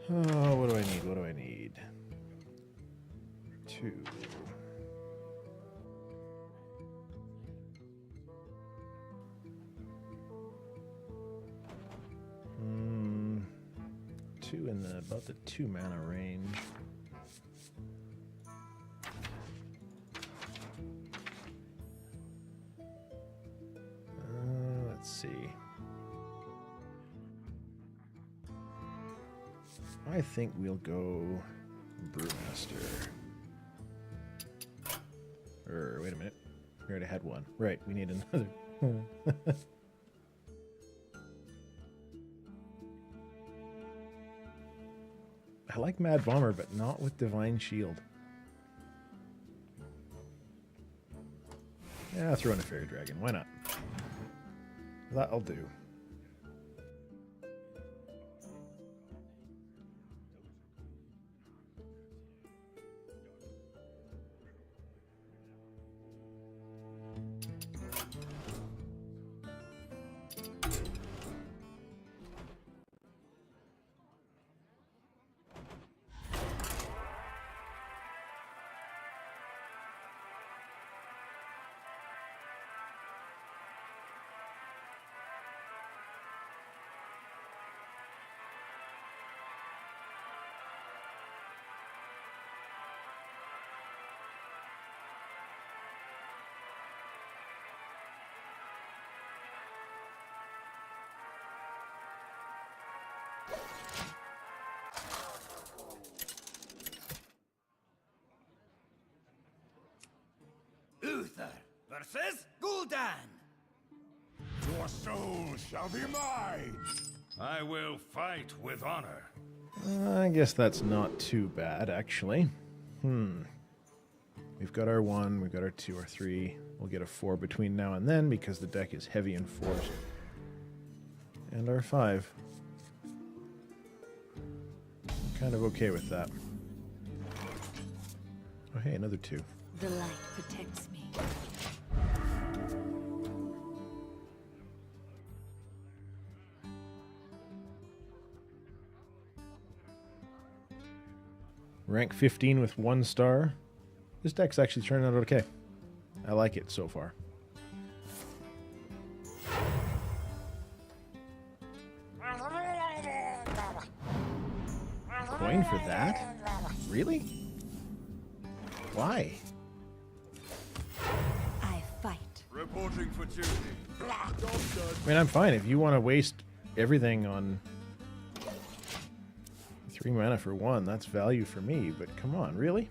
Oh, what do I need? What do I need? 2. Two in the about the 2 mana range. Let's see. I think we'll go Brewmaster. Wait a minute. We already had one. Right, we need another. I like Mad Bomber, but not with Divine Shield. Yeah, throw in a Fairy Dragon. Why not? That'll do. Uther versus Gul'dan. Your soul shall be mine. I will fight with honor. I guess that's not too bad, actually. We've got our 1, we've got our 2, our 3. We'll get a 4 between now and then because the deck is heavy in 4s. And our 5. I'm kind of okay with that. Oh, hey, another 2. The light protects me. Rank 15 with 1 star. This deck's actually turning out okay. I like it so far. Going for that? Really? Why? I fight. Reporting for duty. I mean, I'm fine if you want to waste everything on 3 mana for 1. That's value for me, but come on, really?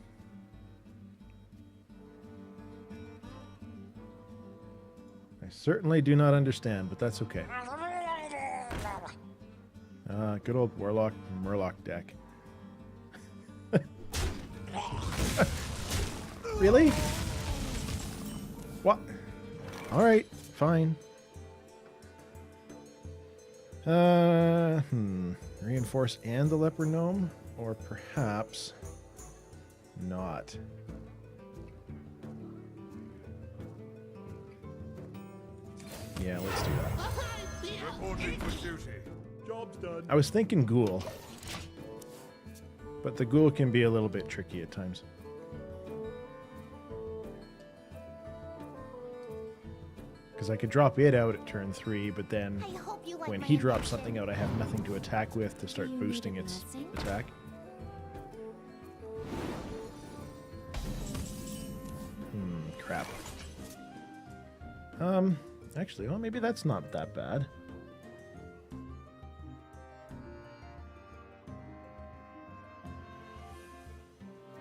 I certainly do not understand, but that's okay. Good old Warlock Murloc deck. Really? What? Alright, fine. Reinforce and the Leper Gnome? Or perhaps not. Yeah, let's do that. Reporting for duty. Job's done. I was thinking Ghoul. But the Ghoul can be a little bit tricky at times. Because I could drop it out at turn 3, but then when he drops something out, I have nothing to attack with to start boosting its attack. Crap. Actually, well, maybe that's not that bad.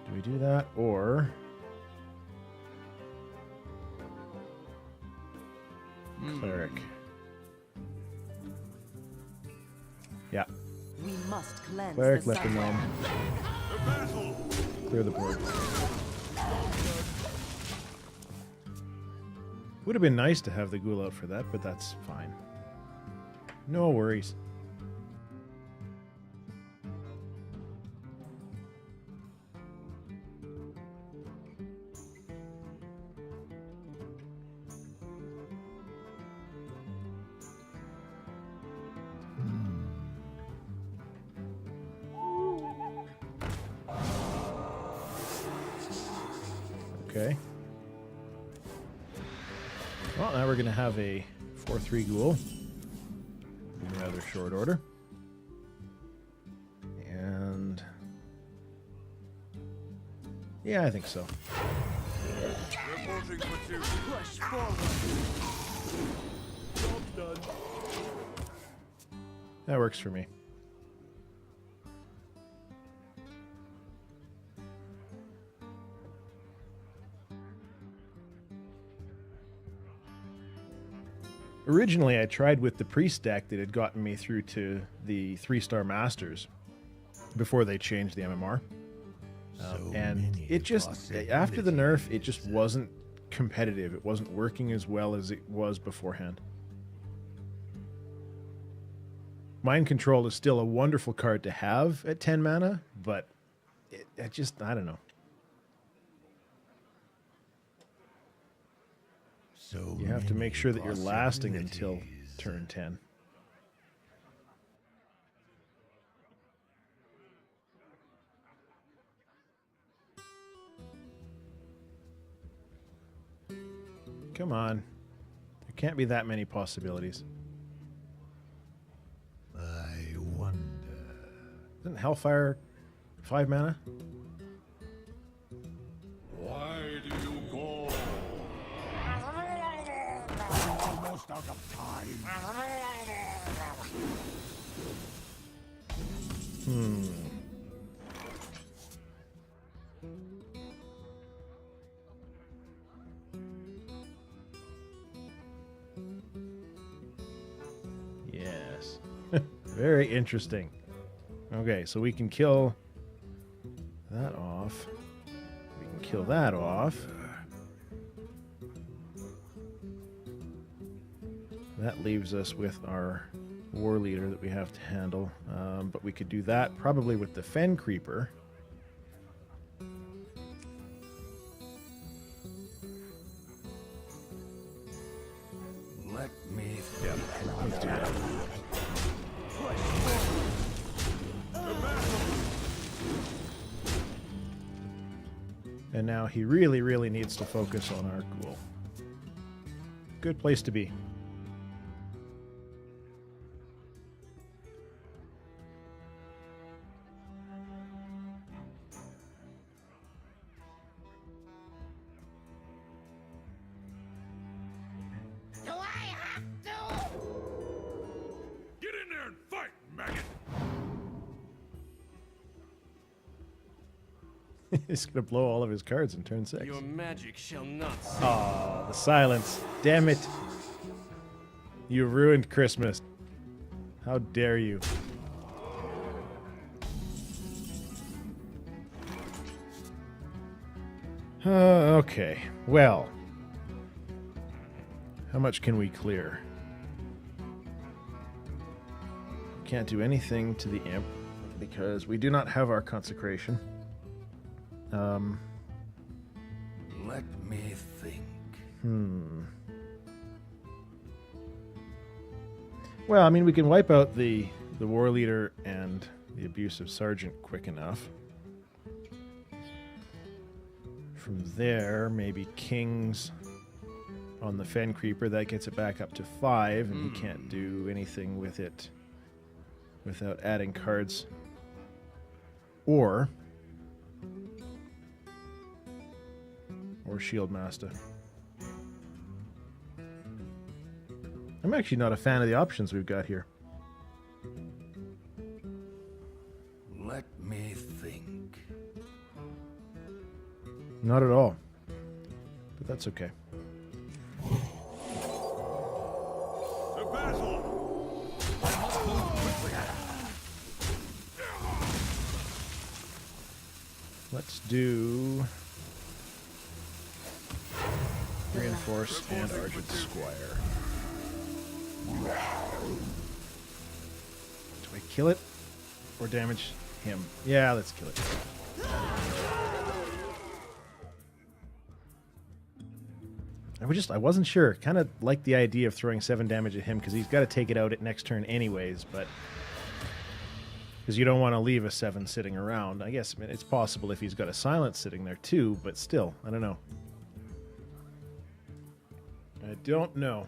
Do we do that, or... Cleric. Yeah. We must cleanse Cleric, the Leper Gnome. Clear the board. Would have been nice to have the Ghoul out for that, but that's fine. No worries. Okay. Well, now we're going to have a 4/3 ghoul in rather short order. And yeah, I think so. Reporting for duty. Push forward. Job's done. That works for me. Originally, I tried with the priest deck that had gotten me through to the 3-star masters before they changed the MMR. And it just, after the nerf, it just wasn't competitive. It wasn't working as well as it was beforehand. Mind Control is still a wonderful card to have at 10 mana, but it just, I don't know. So You have to make sure that you're lasting until turn 10. Come on. There can't be that many possibilities. I wonder. Isn't Hellfire 5 mana? Why do you go? Almost out of time. Yes. Very interesting. Okay, so we can kill that off. We can kill that off. That leaves us with our war leader that we have to handle. But we could do that probably with the Fen Creeper. Let me Yeah, let's do that. And now he really, really needs to focus on our ghoul. Good place to be. Do I have to? Get in there and fight, maggot! He's going to blow all of his cards in turn 6. Your magic shall not Oh, the silence. Damn it. You ruined Christmas. How dare you? Okay, well. How much can we clear? Can't do anything to the imp because we do not have our consecration. Let me think. Well, I mean, we can wipe out the war leader and the abusive sergeant quick enough. From there, maybe kings on the Fen Creeper. That gets it back up to 5, and he can't do anything with it without adding cards. Or Shield Master. I'm actually not a fan of the options we've got here. Let me think. Not at all. But that's okay. To battle! Let's do Reinforce and Argent Squire. Do I kill it or damage him? Yeah, let's kill it. I wasn't sure. Kind of like the idea of throwing 7 damage at him because he's got to take it out at next turn anyways, but because you don't want to leave a 7 sitting around. I guess it's possible if he's got a silence sitting there too, but still, I don't know. I don't know.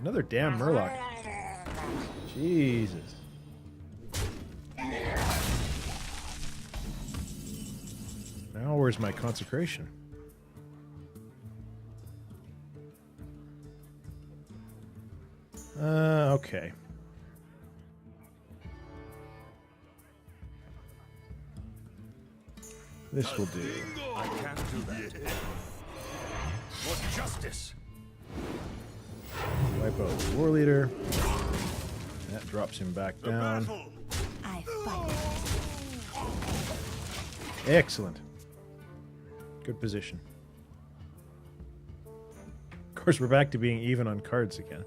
Another damn Murloc. Jesus. Now where's my consecration? Okay. This will do. I can't do that. For justice. Wipe out the war leader. That drops him back down. I fight. Excellent. Good position. Of course, we're back to being even on cards again.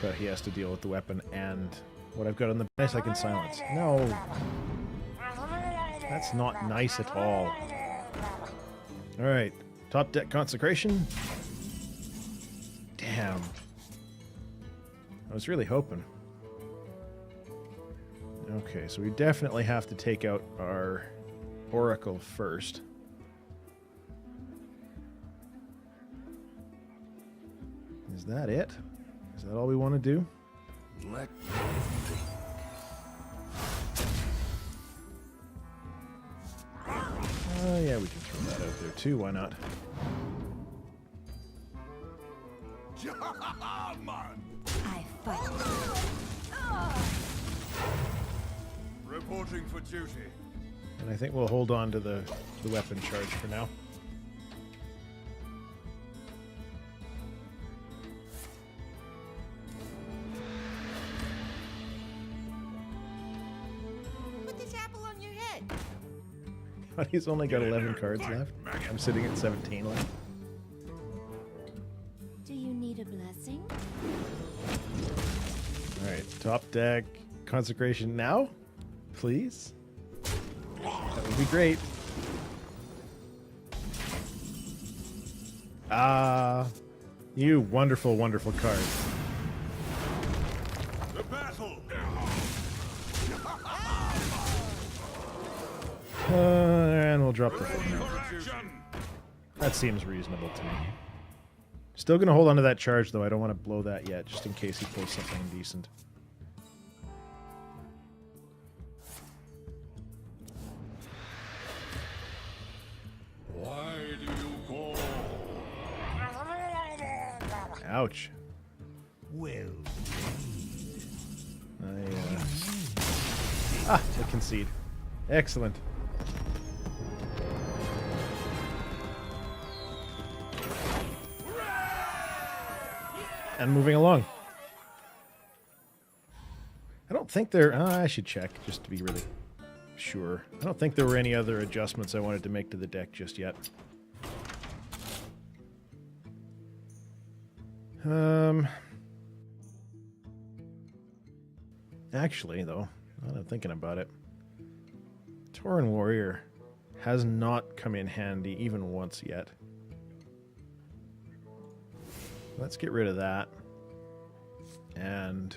But he has to deal with the weapon and what I've got on the base I can silence. No. That's not nice at all. Alright. Top deck consecration. Damn. I was really hoping. Okay, so we definitely have to take out our Oracle first. Is that it? Is that all we want to do? Let me think. Yeah, we can throw that out there too. Why not? I fight. Reporting for duty. And I think we'll hold on to the weapon charge for now. Put this apple on your head. But he's only got 11 cards left. I'm sitting at 17 left. Do you need a blessing? Alright, top deck consecration now, please. That would be great. Ah, you wonderful, wonderful card. The battle. And we'll drop the footnote. For action! That seems reasonable to me. Still going to hold on to that charge, though. I don't want to blow that yet, just in case he pulls something decent. Why do you call? Ouch. Well, I concede. Excellent. And moving along. I don't think there... I should check, just to be really sure. I don't think there were any other adjustments I wanted to make to the deck just yet. Actually, though, now that I'm thinking about it, Tauren Warrior has not come in handy even once yet. Let's get rid of that. And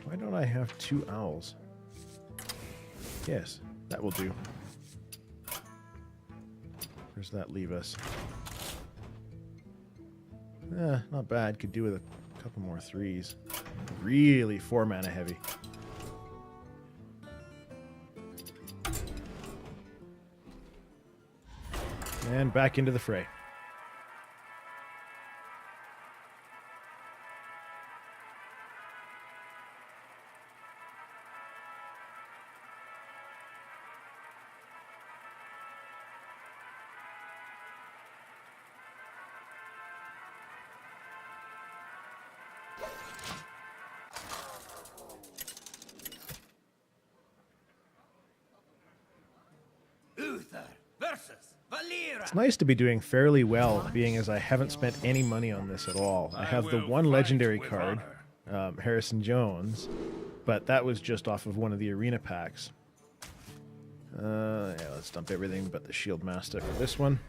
why don't I have 2 owls? Yes, that will do. Where's that leave us? Not bad. Could do with a couple more 3s. Really 4 mana heavy. And back into the fray. It's nice to be doing fairly well, being as I haven't spent any money on this at all. I have the one legendary card, Harrison Jones, but that was just off of one of the arena packs. Yeah, let's dump everything but the Shield Master for this one.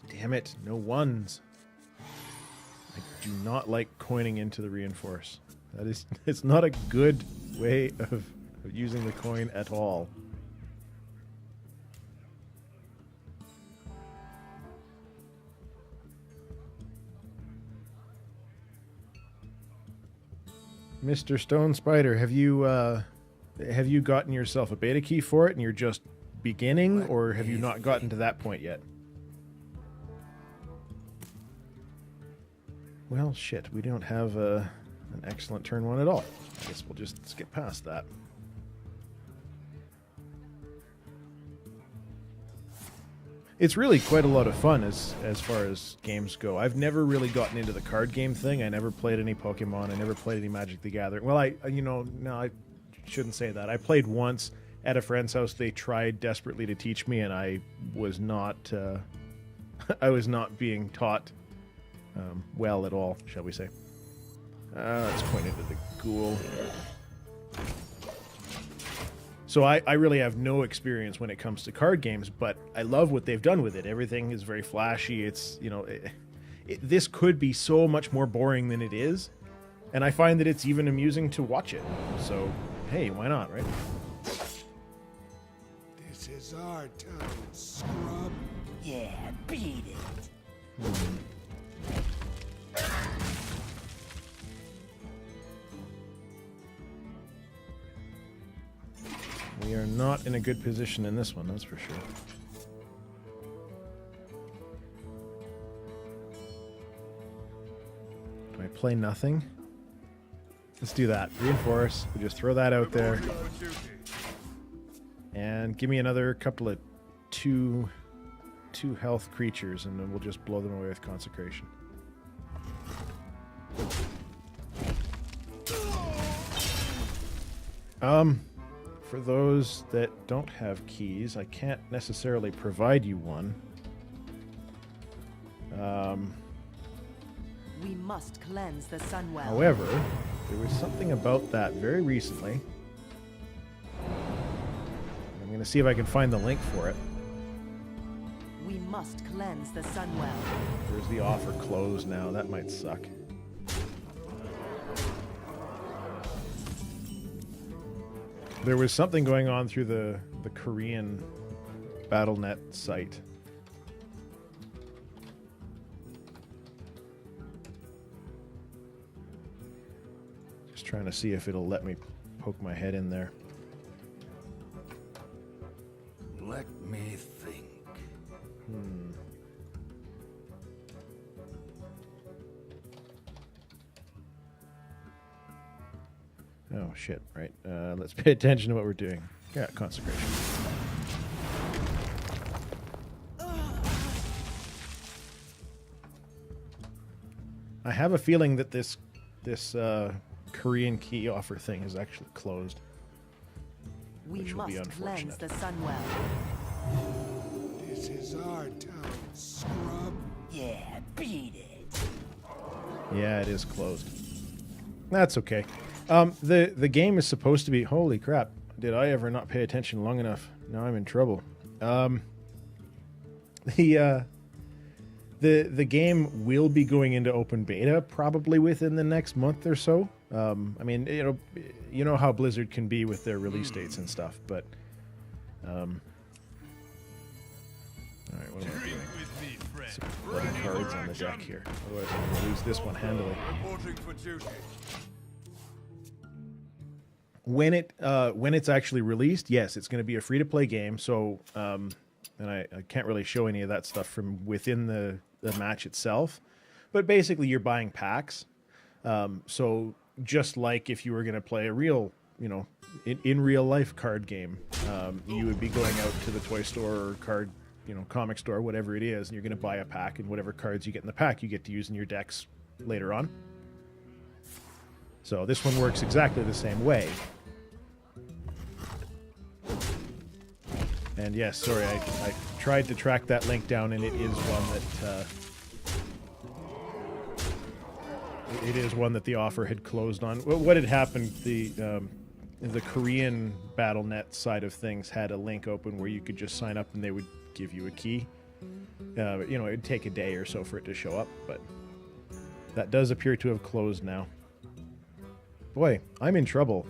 Damn it, no 1s. I do not like coining into the Reinforce. That is, it's not a good way of using the coin at all. Mr. Stone Spider, have you gotten yourself a beta key for it and you're just beginning, or have you not gotten to that point yet? Well, shit, we don't have an excellent turn one at all. I guess we'll just skip past that. It's really quite a lot of fun as far as games go. I've never really gotten into the card game thing. I never played any Pokemon. I never played any Magic the Gathering. Well, I shouldn't say that. I played once at a friend's house. They tried desperately to teach me, and I was not I was not being taught well at all, shall we say. Let's point into the ghoul. So I really have no experience when it comes to card games, but I love what they've done with it. Everything is very flashy. It's, you know, this could be so much more boring than it is, and I find that it's even amusing to watch it. So, hey, why not, right? This is our town, scrub. Yeah, beat it. We are not in a good position in this one, that's for sure. Do I play nothing? Let's do that. Reinforce. We just throw that out there. And give me another couple of two health creatures, and then we'll just blow them away with Consecration. For those that don't have keys, I can't necessarily provide you one. We must cleanse the Sunwell. However, there was something about that very recently. I'm going to see if I can find the link for it. We must cleanse the Sunwell. There's the offer closed now. That might suck. There was something going on through the Korean BattleNet site. Just trying to see if it'll let me poke my head in there. Let me think. Oh, shit, right. Let's pay attention to what we're doing. Yeah, Consecration. I have a feeling that this Korean key offer thing is actually closed. We Which will be must cleanse unfortunate. the Sunwell. This is our town, scrub. Yeah, beat it. Yeah, it is closed. That's okay. The game is supposed to be... Holy crap. Did I ever not pay attention long enough? Now I'm in trouble. The game will be going into open beta probably within the next month or so. I mean, you know how Blizzard can be with their release dates and stuff, but... Alright, what am I doing? Some bloody cards on the deck here. Otherwise I'm going to lose this one handily. Reporting for duty. When it's actually released, yes, it's going to be a free-to-play game. So, and I can't really show any of that stuff from within the match itself. But basically, you're buying packs. So just like if you were going to play a real, in real life card game, you would be going out to the toy store or card, comic store, whatever it is, and you're going to buy a pack, and whatever cards you get in the pack, you get to use in your decks later on. So this one works exactly the same way. And yes, sorry, I tried to track that link down, and it is one that the offer had closed on. What had happened? The Korean BattleNet side of things had a link open where you could just sign up, and they would give you a key. It would take a day or so for it to show up, but that does appear to have closed now. Boy, I'm in trouble.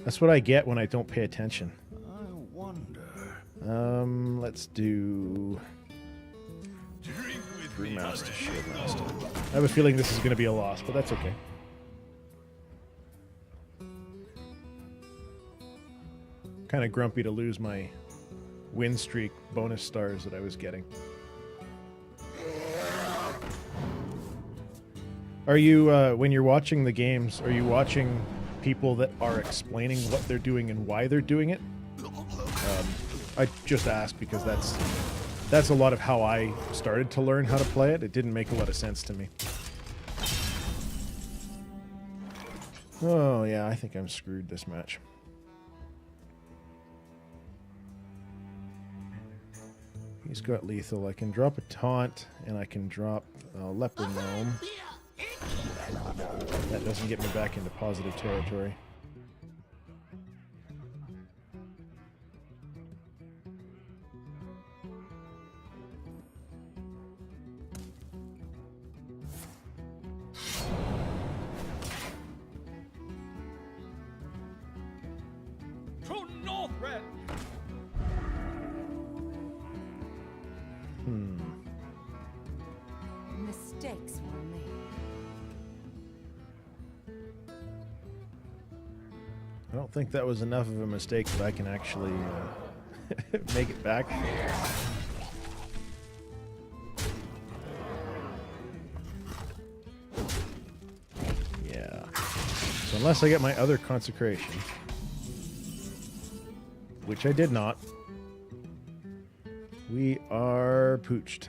That's what I get when I don't pay attention. I wonder. Let's do Drink with me. Brewmaster, Shieldmaster. I have a feeling this is going to be a loss, but that's okay. Kind of grumpy to lose my win streak bonus stars that I was getting. Are you, when you're watching the games, are you watching people that are explaining what they're doing and why they're doing it? I just ask because that's a lot of how I started to learn how to play it. It didn't make a lot of sense to me. Oh yeah, I think I'm screwed this match. He's got lethal. I can drop a taunt, and I can drop a leper gnome. That doesn't get me back into positive territory. True north, red. Mistakes were made. I don't think that was enough of a mistake that I can actually make it back. Yeah. So unless I get my other consecration, which I did not, we are pooched.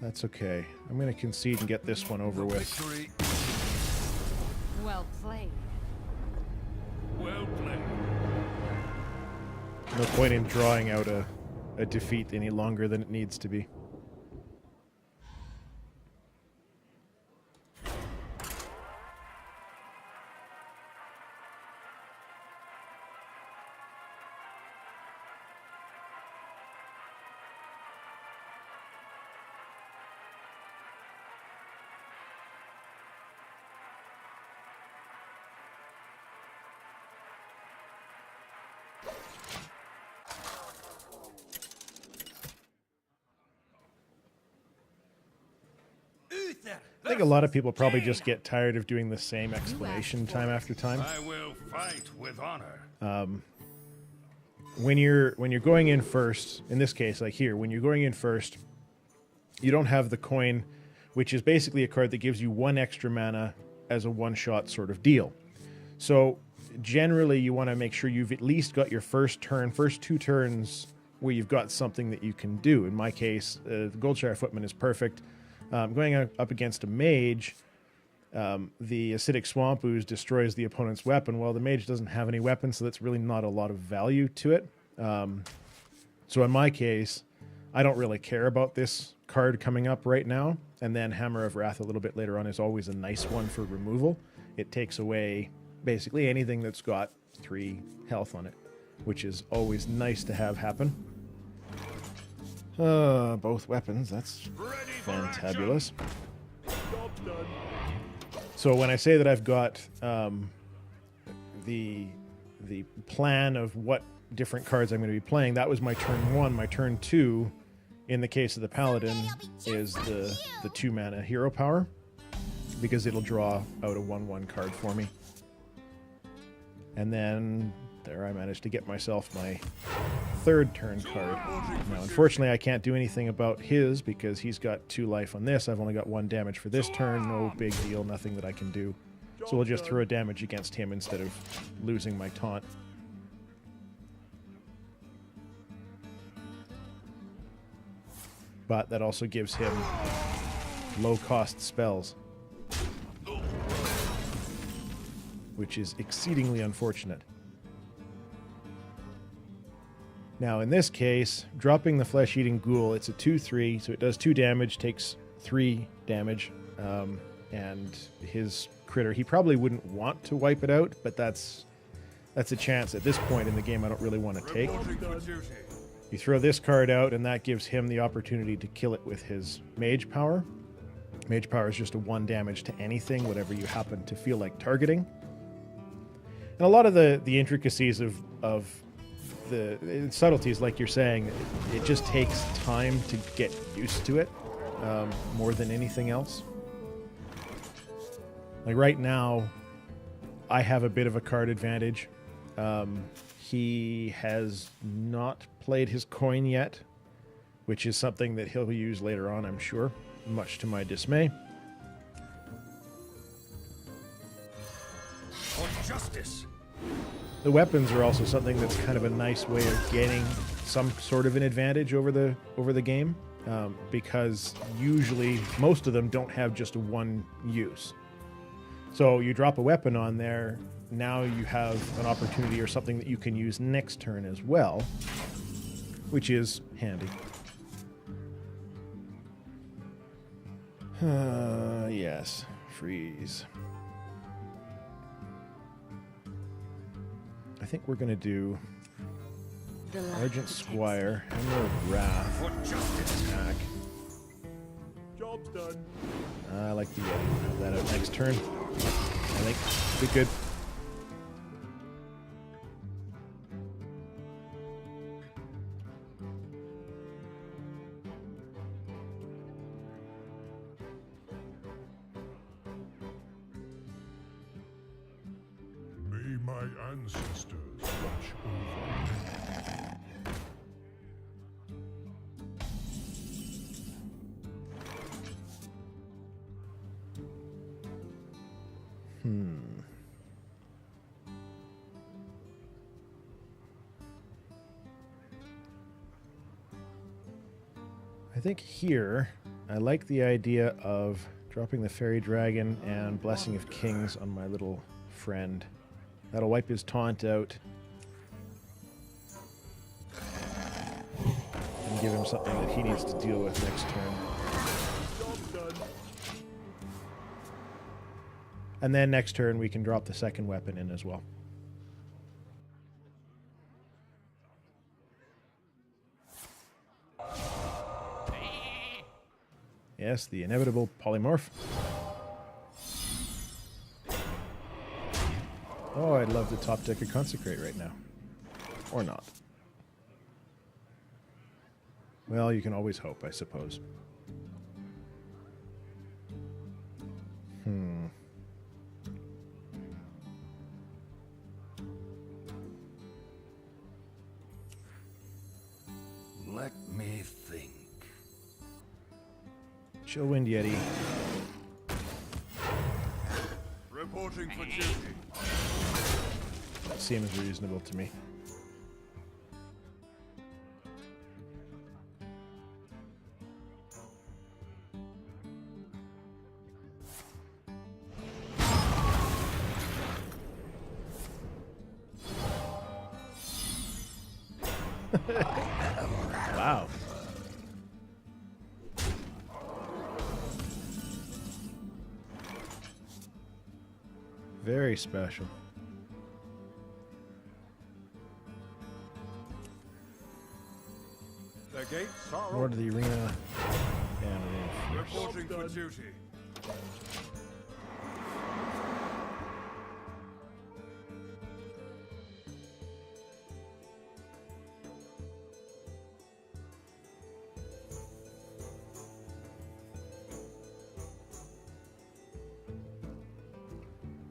That's okay. I'm going to concede and get this one over with. Victory. Well played. Well played. No point in drawing out a defeat any longer than it needs to be. I think a lot of people probably just get tired of doing the same explanation time after time. I will fight with honor. When you're going in first, in this case, like here, when you're going in first, you don't have the coin, which is basically a card that gives you 1 extra mana as a one-shot sort of deal. So generally, you want to make sure you've at least got your first 2 turns where you've got something that you can do. In my case, the Goldshire Footman is perfect. Going up against a mage, the Acidic Swamp Ooze destroys the opponent's weapon. Well, the mage doesn't have any weapons, so that's really not a lot of value to it. So in my case, I don't really care about this card coming up right now. And then Hammer of Wrath a little bit later on is always a nice one for removal. It takes away basically anything that's got 3 health on it, which is always nice to have happen. Both weapons, that's fantabulous. So when I say that I've got the plan of what different cards I'm going to be playing, that was my turn 1. My turn 2, in the case of the Paladin, is the 2 mana hero power, because it'll draw out a 1/1 card for me. And then there I managed to get myself my 3rd turn card. Now, unfortunately, I can't do anything about his because he's got 2 life on this. I've only got 1 damage for this turn. No big deal, nothing that I can do. So we'll just throw a damage against him instead of losing my taunt. But that also gives him low-cost spells, which is exceedingly unfortunate. Now, in this case, dropping the Flesh-Eating Ghoul, it's a 2/3, so it does 2 damage, takes 3 damage, and his critter, he probably wouldn't want to wipe it out, but that's a chance at this point in the game I don't really want to take. Reporting for duty. You throw this card out, and that gives him the opportunity to kill it with his Mage Power. Mage Power is just a 1 damage to anything, whatever you happen to feel like targeting. And a lot of the intricacies of the subtleties, like you're saying, it just takes time to get used to it, more than anything else. Like right now, I have a bit of a card advantage. He has not played his coin yet, which is something that he'll use later on, I'm sure, much to my dismay. For justice. The weapons are also something that's kind of a nice way of gaining some sort of an advantage over the game, because usually most of them don't have just one use. So you drop a weapon on there, now you have an opportunity or something that you can use next turn as well, which is handy. Yes, freeze. I think we're going to do The light Argent protects Squire, Hammer of Wrath, For justice. attack. Job's done. I like the have that out next turn. I think be good. May my ancestors watch over me. I think here, I like the idea of dropping the Fairy Dragon and Blessing of Kings on my little friend. That'll wipe his taunt out. And give him something that he needs to deal with next turn. Job's done. And then next turn we can drop the second weapon in as well. Yes, the inevitable polymorph. Oh, I'd love to top deck a Consecrate right now. Or not. Well, you can always hope, I suppose. Let me think. Chillwind Yeti. Reporting for duty. That seems reasonable to me. Wow. Very special. The gates are Lord of open. the Arena. And Arena Fierce. Reporting for duty.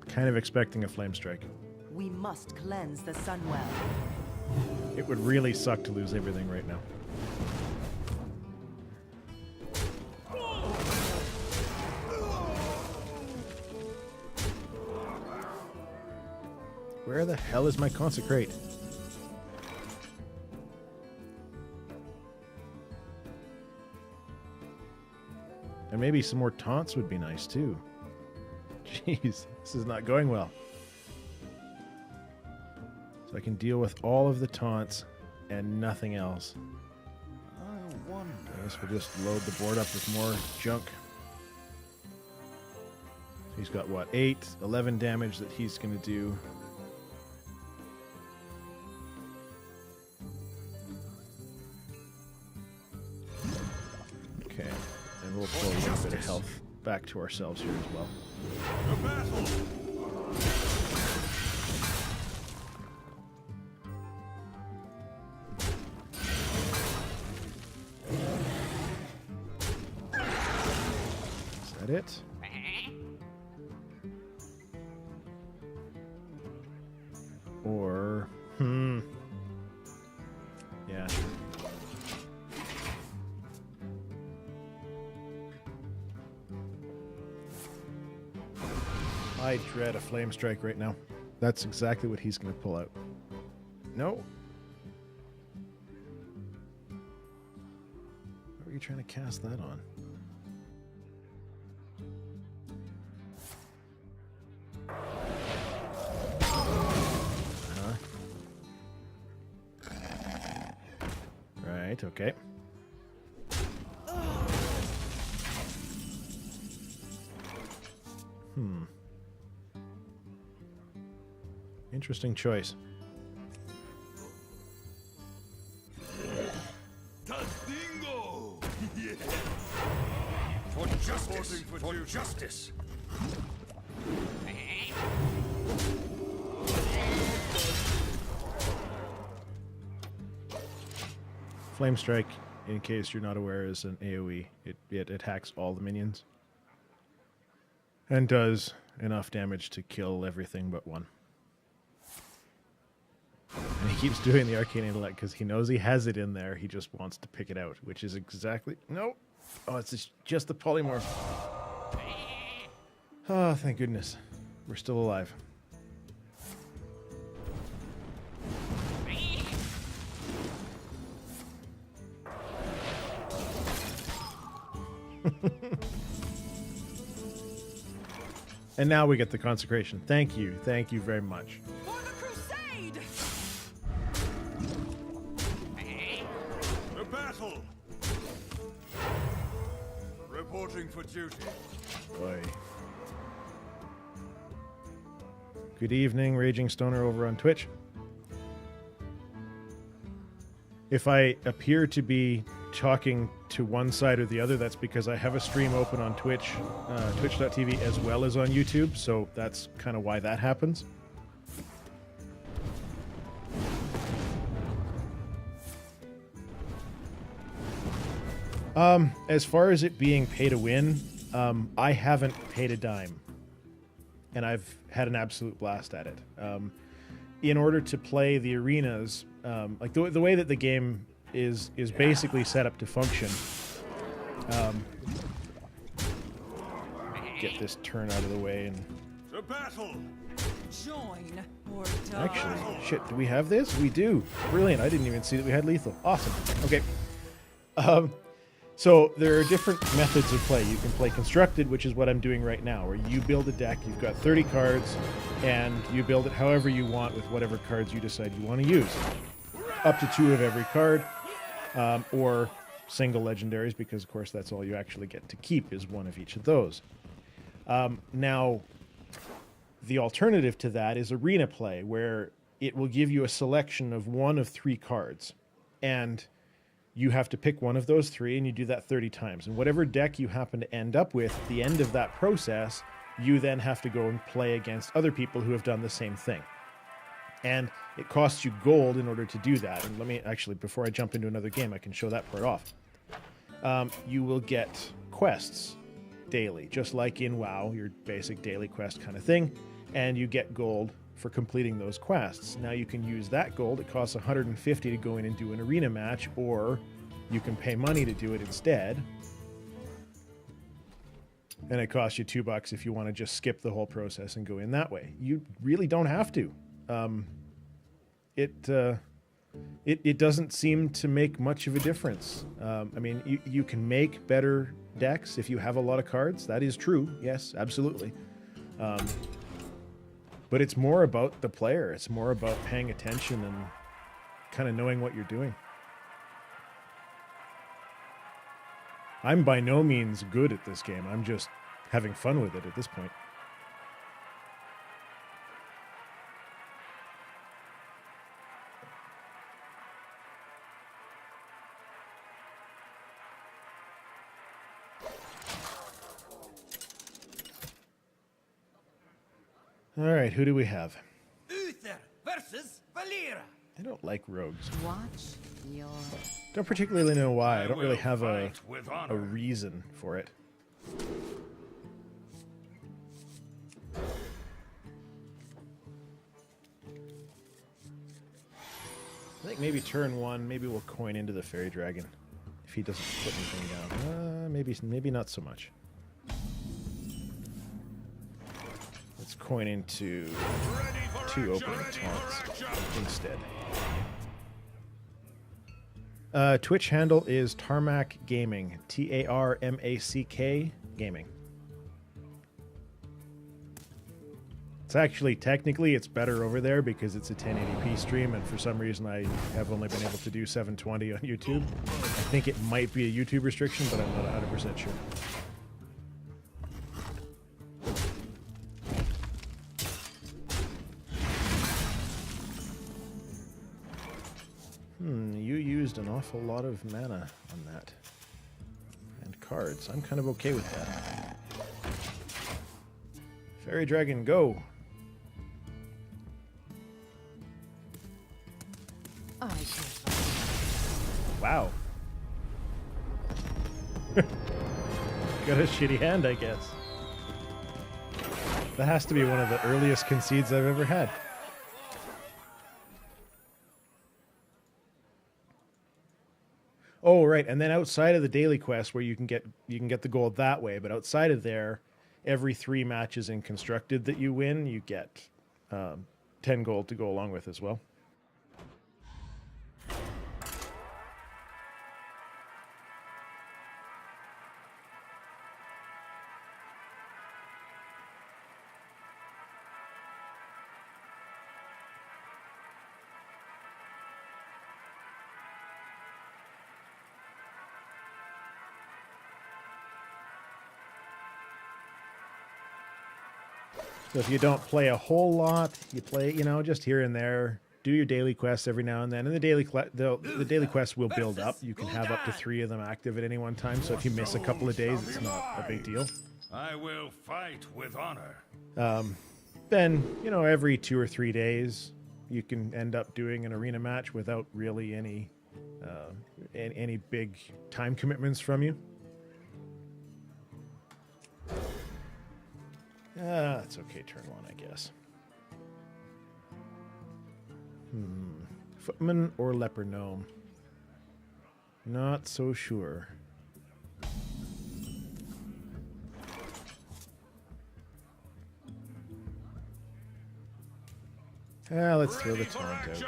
Kind of expecting a Flame Strike. We must cleanse the Sunwell. It would really suck to lose everything right now. Where the hell is my Consecrate? And maybe some more taunts would be nice too. Jeez, this is not going well. So I can deal with all of the taunts and nothing else. I wonder. I guess we'll just load the board up with more junk. He's got what, 11 damage that he's going to do. to ourselves here as well. To battle! Is that it? Or, yeah, sure. I dread a flame strike right now. That's exactly what he's going to pull out. No. What are you trying to cast that on? Right, okay. Interesting choice. Tastingo! Yeah. For justice! For justice! Flame Strike, in case you're not aware, is an AoE. It attacks all the minions. And does enough damage to kill everything but one. And he keeps doing the Arcane Intellect because he knows he has it in there. He just wants to pick it out, which is exactly... No! Oh, it's just the polymorph. Oh, thank goodness. We're still alive. And now we get the consecration. Thank you very much. For the crusade! To battle! Reporting for duty. Boy. Good evening, Raging Stoner over on Twitch. If I appear to be talking to one side or the other, that's because I have a stream open on Twitch, twitch.tv, as well as on YouTube, so that's kind of why that happens. As far as it being pay to win, I haven't paid a dime, and I've had an absolute blast at it. In order to play the arenas, like the way that the game is basically set up to function. Get this turn out of the way and... To battle! Join or die. Actually, shit, do we have this? We do. Brilliant. I didn't even see that we had lethal. Awesome. Okay. So there are different methods of play. You can play constructed, which is what I'm doing right now, where you build a deck, you've got 30 cards, and you build it however you want with whatever cards you decide you want to use. Up to 2 of every card, or single legendaries, because of course that's all you actually get to keep is 1 of each of those. Now, the alternative to that is arena play, where it will give you a selection of 1 of 3 cards, and you have to pick 1 of those 3, and you do that 30 times. And whatever deck you happen to end up with at the end of that process, you then have to go and play against other people who have done the same thing. And it costs you gold in order to do that. And let me actually, before I jump into another game, I can show that part off. You will get quests daily, just like in WoW, your basic daily quest kind of thing. And you get gold for completing those quests. Now you can use that gold. It costs 150 to go in and do an arena match, or you can pay money to do it instead. And it costs you $2 if you want to just skip the whole process and go in that way. You really don't have to. It doesn't seem to make much of a difference. I mean, you can make better decks if you have a lot of cards. That is true. Yes, absolutely. But it's more about the player. It's more about paying attention and kind of knowing what you're doing. I'm by no means good at this game. I'm just having fun with it at this point. All right, who do we have? Uther versus Valera. I don't like rogues. Watch your... Don't particularly know why. I don't really will have a fight with honor. reason for it. I think maybe turn one, maybe we'll coin into the fairy dragon if he doesn't put anything down. Maybe not so much. Let's coin into two opening taunts instead. Twitch handle is Tarmac Gaming. TARMACK Gaming. It's actually, technically, it's better over there because it's a 1080p stream, and for some reason I have only been able to do 720 on YouTube. I think it might be a YouTube restriction, but I'm not 100% sure. You used an awful lot of mana on that. And cards. I'm kind of okay with that. Fairy Dragon, go! Wow. Got a shitty hand, I guess. That has to be one of the earliest concedes I've ever had. Oh, right, and then outside of the daily quest where you can get the gold that way, but outside of there, every 3 matches in Constructed that you win, you get 10 gold to go along with as well. So if you don't play a whole lot, you play, just here and there. Do your daily quests every now and then, and the daily quests will build up. You can have up to 3 of them active at any one time. So if you miss a couple of days, it's not a big deal. I will fight with honor. Then every 2 or 3 days, you can end up doing an arena match without really any big time commitments from you. That's okay, turn 1, I guess. Footman or leper gnome? Not so sure. Let's throw the taunt out.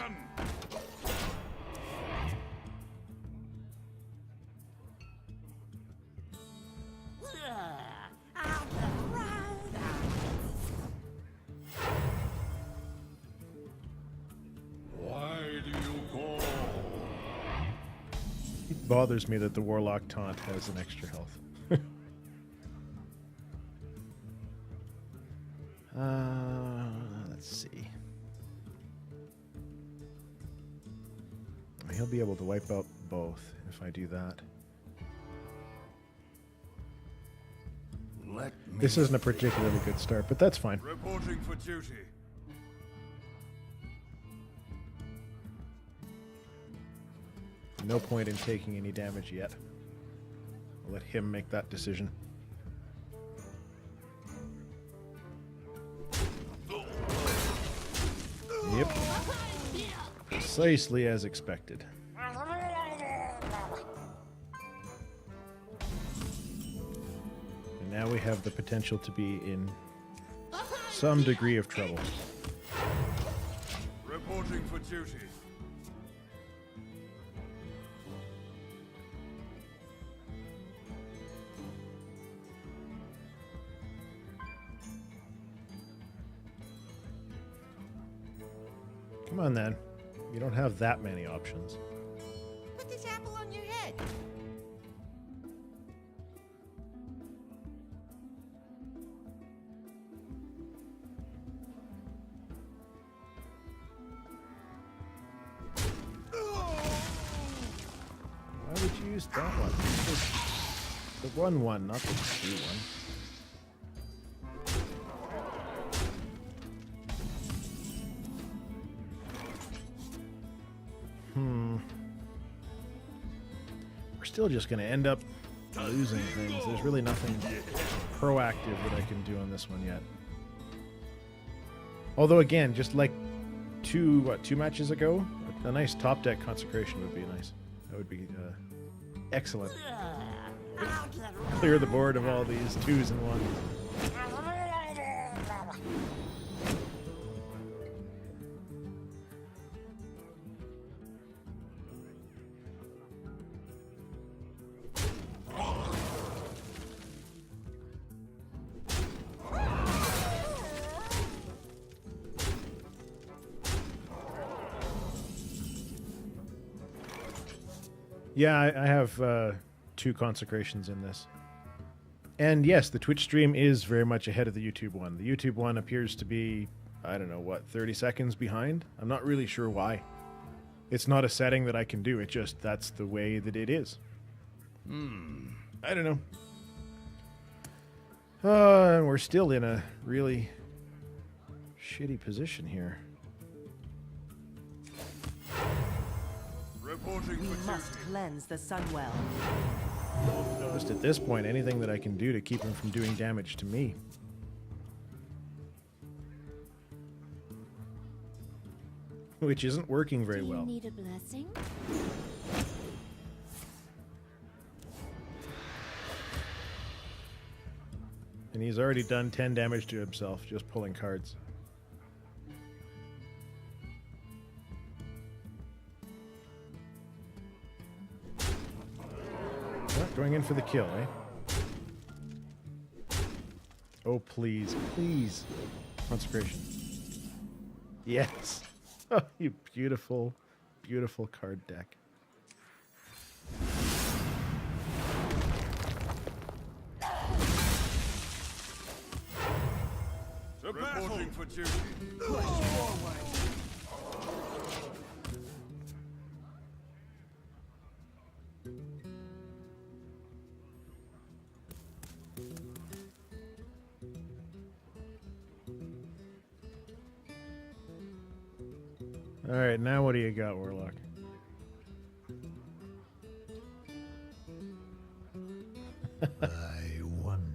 Bothers me that the Warlock taunt has an extra health. Let's see. He'll be able to wipe out both if I do that. This isn't a particularly good start, but that's fine. Reporting for duty. No point in taking any damage yet. I'll let him make that decision. Yep. Precisely as expected. And now we have the potential to be in some degree of trouble. Reporting for duty. Come on, then. You don't have that many options. Put this apple on your head. Why would you use that one? The 1/1, not the 2/1. still just going to end up losing things. There's really nothing proactive that I can do on this one yet. Although again, just like two matches ago, a nice top deck consecration would be nice. That would be excellent. Clear the board of all these 2s and 1s. Yeah, I have 2 consecrations in this. And yes, the Twitch stream is very much ahead of the YouTube one. The YouTube one appears to be, I don't know, what, 30 seconds behind? I'm not really sure why. It's not a setting that I can do. It just, that's the way that it is. I don't know. And we're still in a really shitty position here. Reporting We for must duty. cleanse the Sunwell. Just at this point, anything that I can do to keep him from doing damage to me. Which isn't working very Do you well. need a blessing? And he's already done 10 damage to himself just pulling cards. Going in for the kill, eh? Oh, please, please. Consecration. Yes. Oh, you beautiful, beautiful card deck. Reporting for duty. All right, now what do you got, Warlock? I wonder.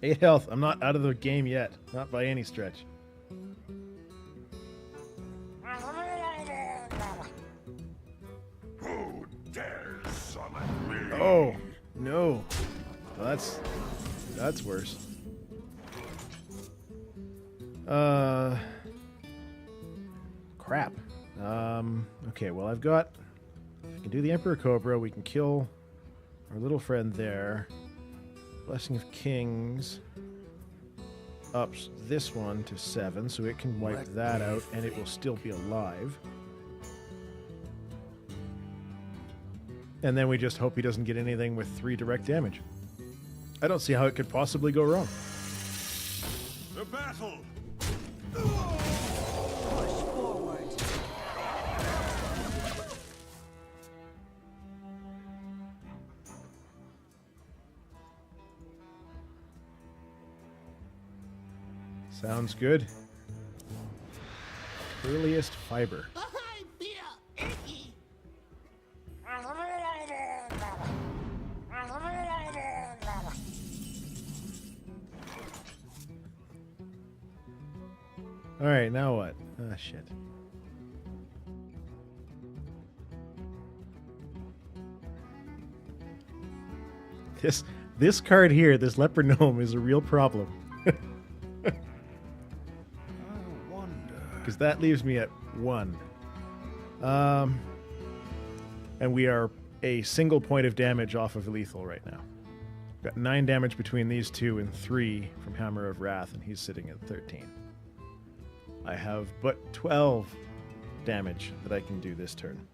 8 health. I'm not out of the game yet. Not by any stretch. Who dares summon me? Oh, no. Well, that's worse. Crap. Okay, well, I can do the Emperor Cobra. We can kill our little friend there. Blessing of Kings ups this one to 7, so it can wipe that out, and it will still be alive. And then we just hope he doesn't get anything with 3 direct damage. I don't see how it could possibly go wrong. The battle! Push forward. Sounds good. Earliest fiber. I feel icky. All right, now what? Ah, shit. This card here, this leper gnome, is a real problem. I wonder. Because that leaves me at 1. And we are a single point of damage off of lethal right now. Got 9 damage between these two and 3 from Hammer of Wrath, and he's sitting at 13. I have but 12 damage that I can do this turn.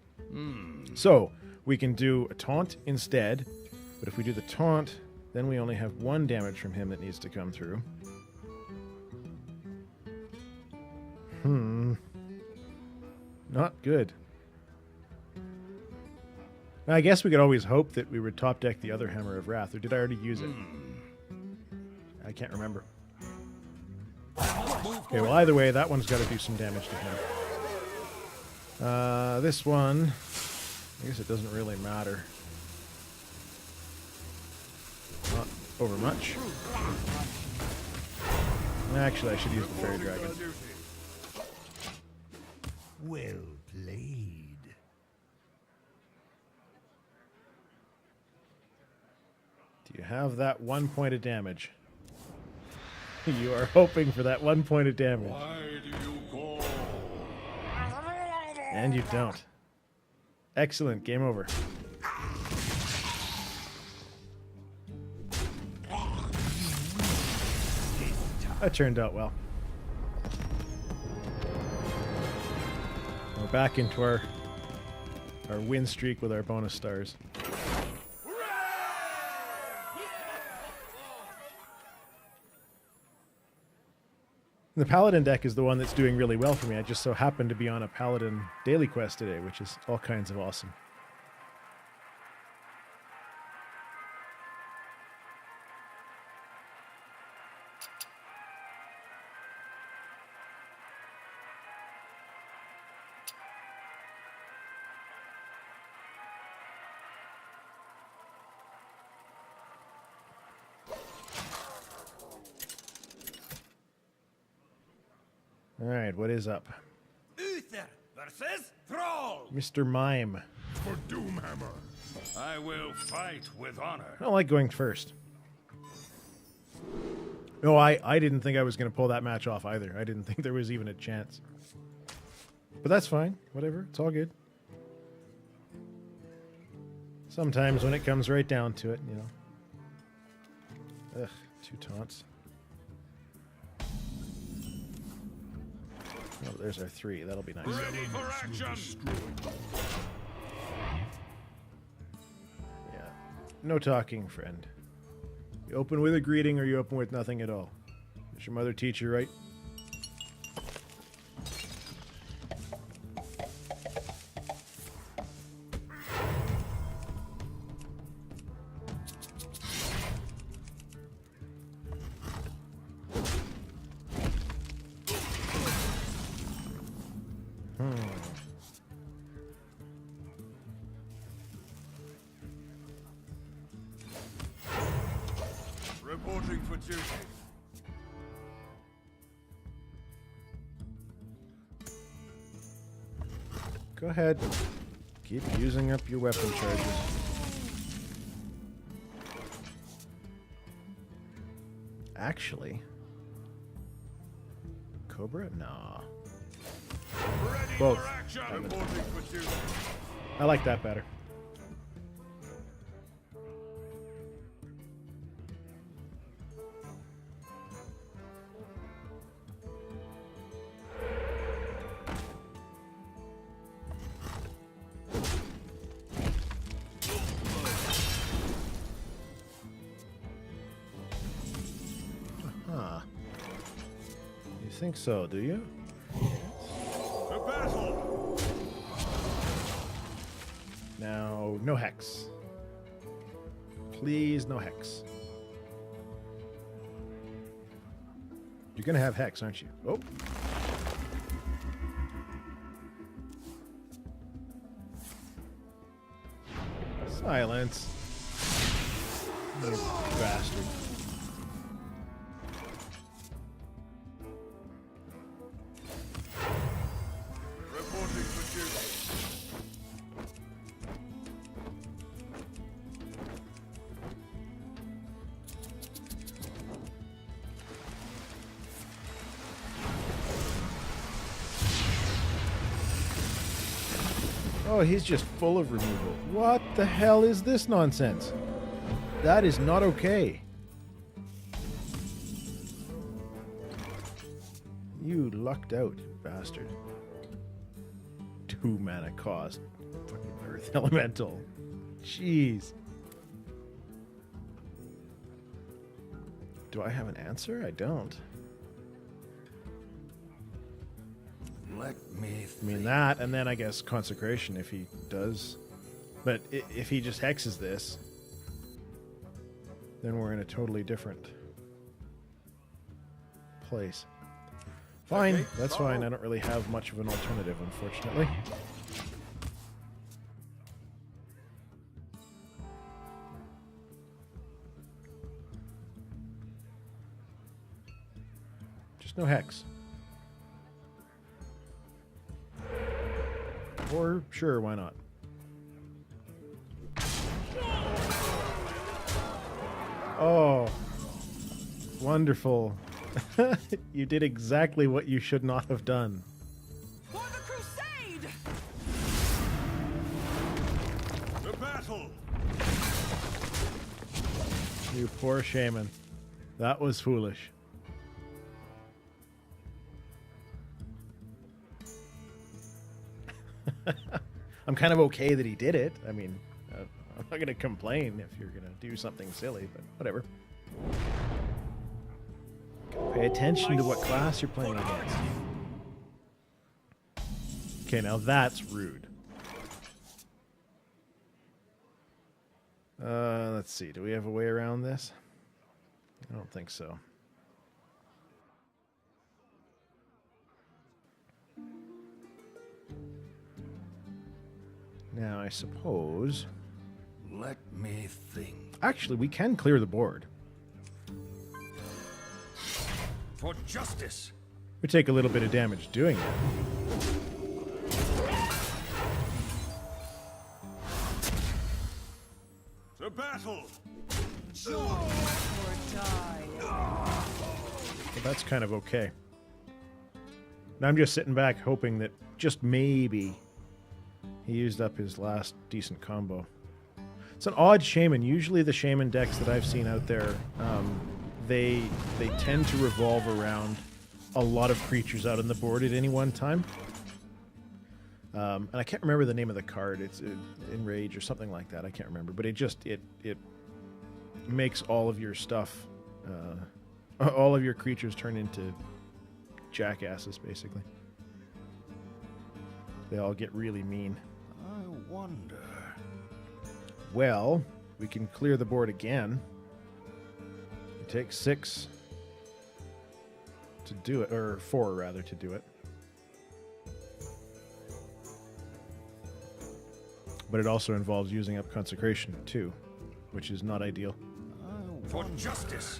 So, we can do a taunt instead, but if we do the taunt, then we only have 1 damage from him that needs to come through. Not good. Now, I guess we could always hope that we would top deck the other Hammer of Wrath, or did I already use it? I can't remember. Okay, well, either way, that one's got to do some damage to him. This one, I guess it doesn't really matter. Not over much. Actually, I should use the Fairy Dragon. Well played. Do you have that 1 point of damage? You are hoping for that 1 point of damage. Why do you call? And you don't. Excellent. Game over. That turned out well. We're back into our win streak with our bonus stars. The Paladin deck is the one that's doing really well for me. I just so happened to be on a Paladin daily quest today, which is all kinds of awesome. All right, what is up? Uther versus Thrall. Mr. Mime. For Doomhammer. I will fight with honor. I don't like going first. No, I didn't think I was going to pull that match off either. I didn't think there was even a chance. But that's fine. Whatever. It's all good. Sometimes when it comes right down to it, you know. Ugh, 2 taunts. Oh, there's our 3. That'll be nice. Ready for action. Yeah. No talking, friend. You open with a greeting or you open with nothing at all. Does your mother teach you right? Reporting for duty. Go ahead. Keep using up your weapon charges. Actually, Cobra? Nah. Ready Both. for action. Reporting for duty. I like that better. You think so, do you? To battle. Now, no hex. Please, no hex. You're gonna have hex, aren't you? Oh. Silence. You bastard. Reporting for duty. Oh, he's just full of removal. What the hell is this nonsense? That is not okay. You lucked out, you bastard. 2 mana cost. Fucking Earth Elemental. Jeez. Do I have an answer? I don't. Let me I mean that, and then I guess Consecration if he does. But if he just hexes this, then we're in a totally different place. Fine, that's fine. I don't really have much of an alternative, unfortunately. Just no hex. Or, sure, why not? Oh, wonderful. You did exactly what you should not have done. For the crusade! The battle! You poor shaman. That was foolish. I'm kind of okay that he did it. I mean, I'm not going to complain if you're going to do something silly, but whatever. Pay attention to what class you're playing against. Okay, now that's rude. Let's see. Do we have a way around this? I don't think so. Now, I suppose... Let me think. Actually, we can clear the board. For justice! We take a little bit of damage doing it. The battle! Or die. So that's kind of okay. Now I'm just sitting back hoping that just maybe he used up his last decent combo. It's an odd shaman. Usually the shaman decks that I've seen out there, they tend to revolve around a lot of creatures out on the board at any one time. And I can't remember the name of the card. It's Enrage or something like that. I can't remember. But it makes all of your stuff, all of your creatures turn into jackasses, basically. They all get really mean. I wonder. Well, we can clear the board again. It takes 6 to do it, or 4 rather to do it. But it also involves using up Consecration too, which is not ideal. For justice!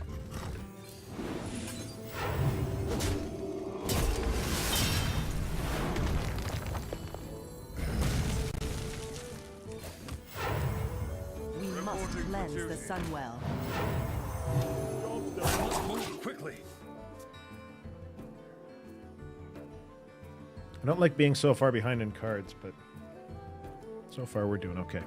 We must cleanse the sun well. Move quickly! I don't like being so far behind in cards, but so far we're doing okay.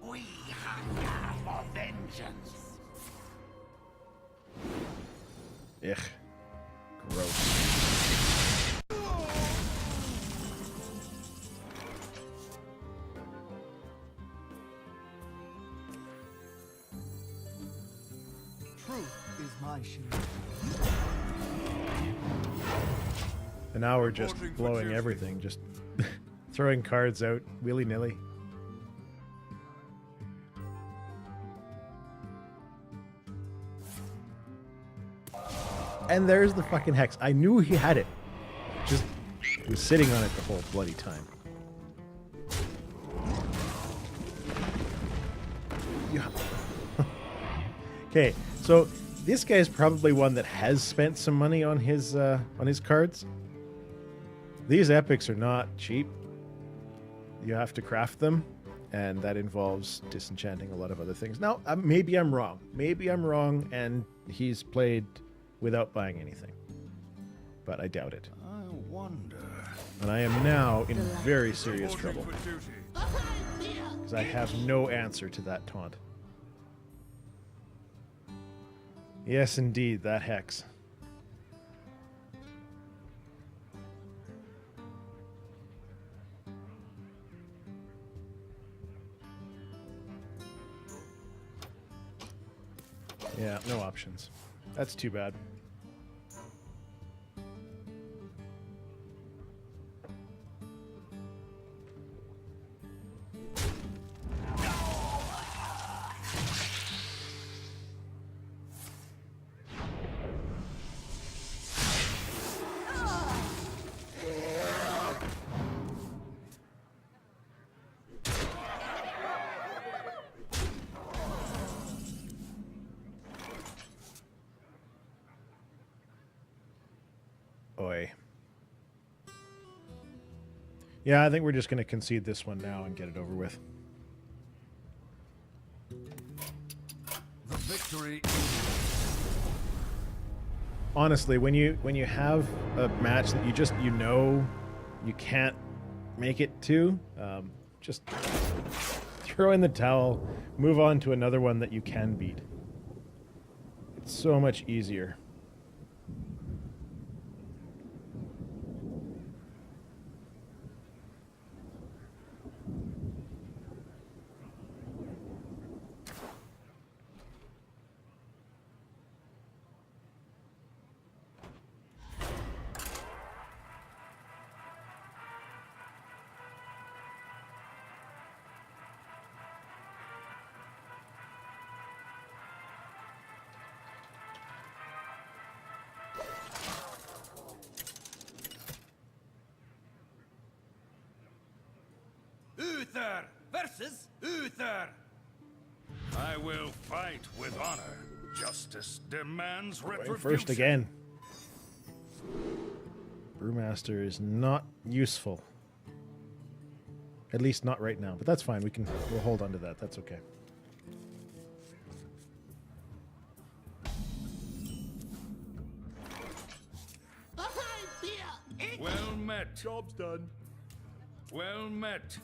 We hunger for vengeance. Ugh. Gross. Truth is my shield. And now we're just blowing everything, just throwing cards out willy-nilly. And there's the fucking hex. I knew he had it. Just was sitting on it the whole bloody time. Yeah. Okay, so this guy's probably one that has spent some money on his cards. These epics are not cheap. You have to craft them, and that involves disenchanting a lot of other things. Now, maybe I'm wrong. Maybe I'm wrong, and he's played without buying anything. But I doubt it. I wonder. And I am now in very serious trouble, For duty. because I have no answer to that taunt. Yes, indeed, that hex. Yeah, no options. That's too bad. Yeah, I think we're just going to concede this one now and get it over with. The victory. Honestly, when you have a match that you know you can't make it to, just throw in the towel, move on to another one that you can beat. It's so much easier. Uther versus Uther. I will fight with honor. Justice demands retribution. First again. Brewmaster is not useful. At least not right now, but that's fine. We'll hold on to that. That's okay. Well met. Job's done. Well met.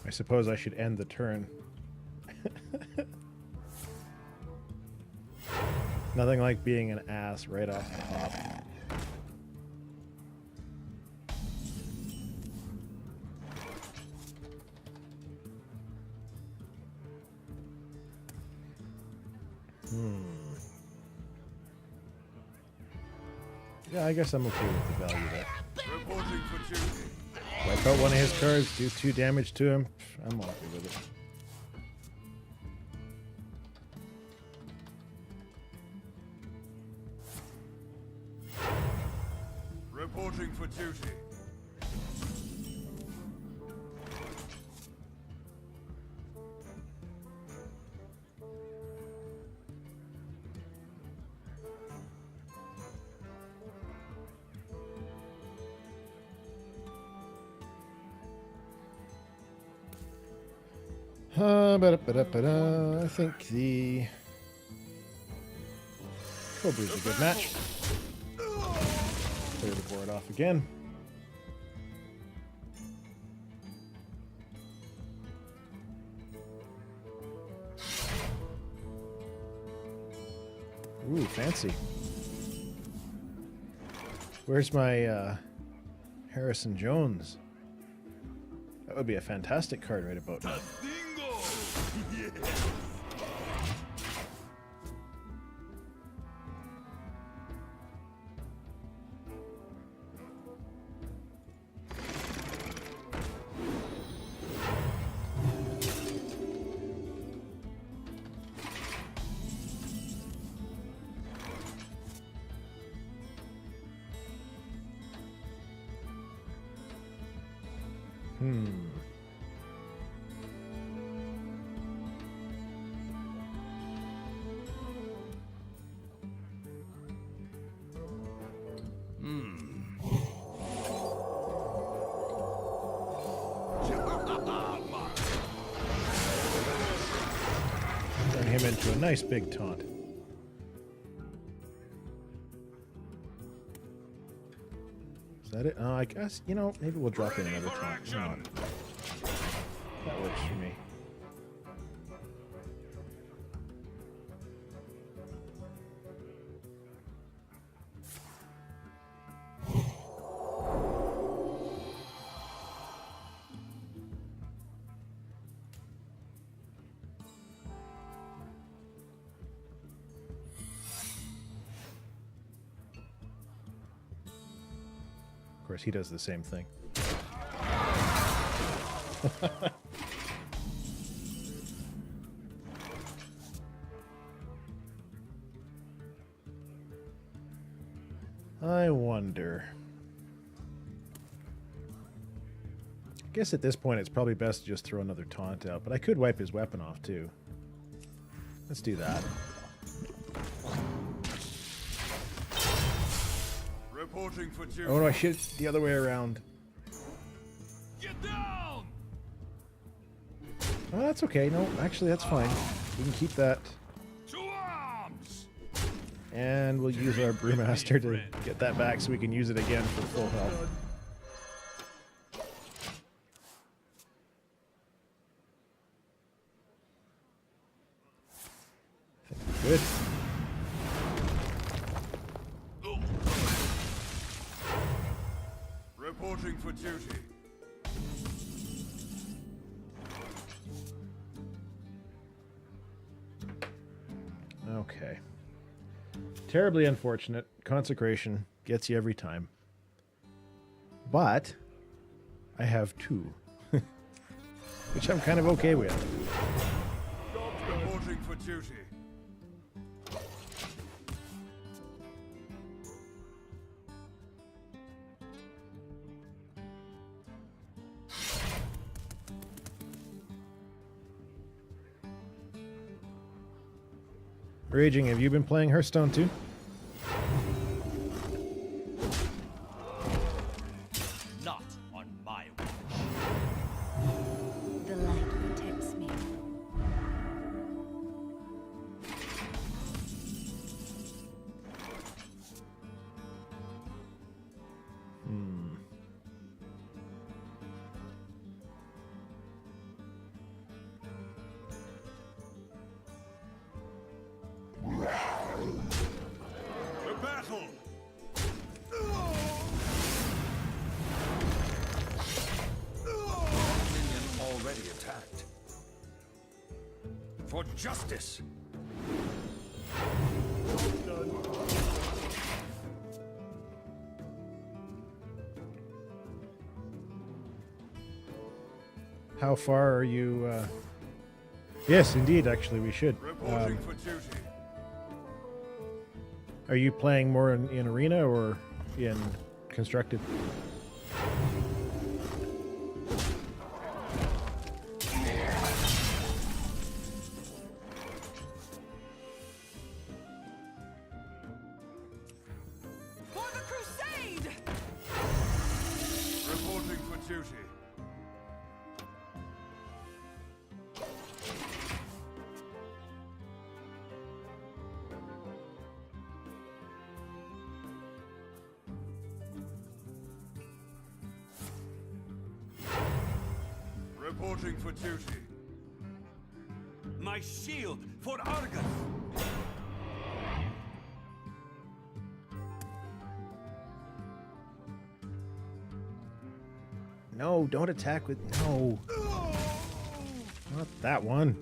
I suppose I should end the turn. Nothing like being an ass right off the top. Yeah, I guess I'm okay with the value there. Reporting for duty. Wipe out one of his cards, do 2 damage to him. I'm okay with it. Reporting for duty. I think the Cobra's a good match. Clear the board off again. Ooh, fancy. Where's my Harrison Jones? That would be a fantastic card right about now. Turn him into a nice big taunt. Is that it? Oh, I guess, you know, maybe we'll drop in another taunt. You know what? That works for me. Of course, he does the same thing. I wonder. I guess at this point it's probably best to just throw another taunt out, but I could wipe his weapon off too. Let's do that. Reporting for duty. Oh no, I should the other way around. Get down! Oh, that's okay. No, actually, that's fine. We can keep that. To arms! And we'll use our Brewmaster to get that back so we can use it again for full health. I think we're good. Reporting for duty. Okay. Terribly unfortunate. Consecration gets you every time. But I have 2. Which I'm kind of okay with. Reporting for duty. Raging, have you been playing Hearthstone too? Not on my watch. The light protects me. For battle! Minion already attacked. For justice! How far are you? Yes, indeed. Actually, we should. Reporting for duty. Are you playing more in arena or in constructed? For the crusade! Reporting for duty. Reporting for duty. My shield for Argus. No, don't attack with no. Not that one.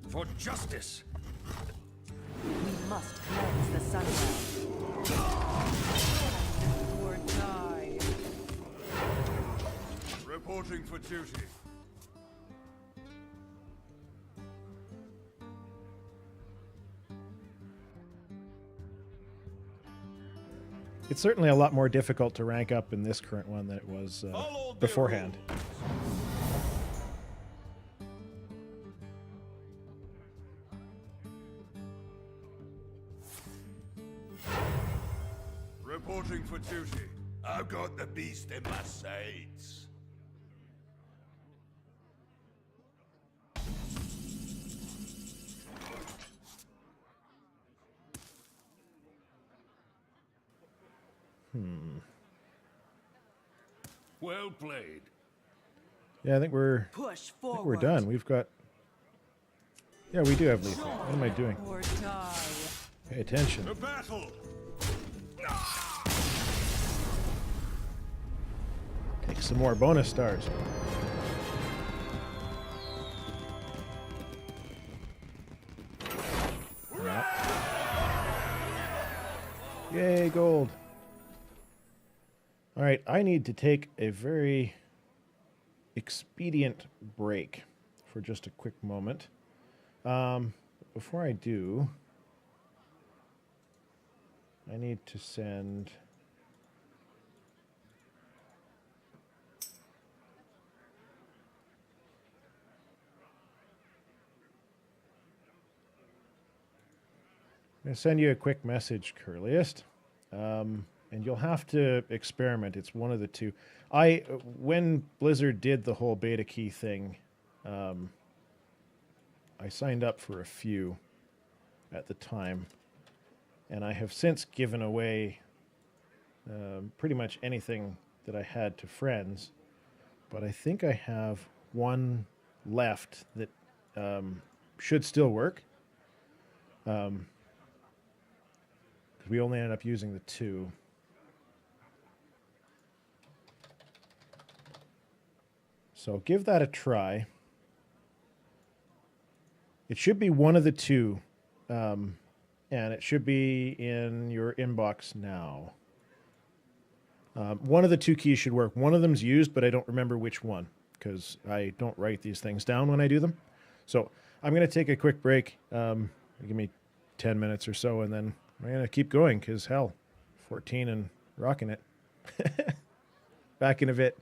For justice! We must cleanse the sunlight. Or die. Reporting for duty. It's certainly a lot more difficult to rank up in this current one than it was beforehand. Reporting for duty. I've got the beast in my sights. Well played. Yeah, I think we're Push we're forward. done. We've got. Yeah, we do have lethal. What am I doing? Or die. Pay attention. For battle! Take some more bonus stars. Yay, gold. All right, I need to take a very expedient break for just a quick moment. Before I do, I need to send... I'm going to send you a quick message, Curliest. And you'll have to experiment. It's one of the two. When Blizzard did the whole beta key thing, I signed up for a few at the time. And I have since given away pretty much anything that I had to friends. But I think I have one left that should still work. We only ended up using the 2. So give that a try. It should be one of the 2. And it should be in your inbox now. One of the 2 keys should work. One of them's used, but I don't remember which one, because I don't write these things down when I do them. So I'm going to take a quick break. Give me 10 minutes or so, and then I'm going to keep going, because hell, 14 and rocking it. Back in a bit.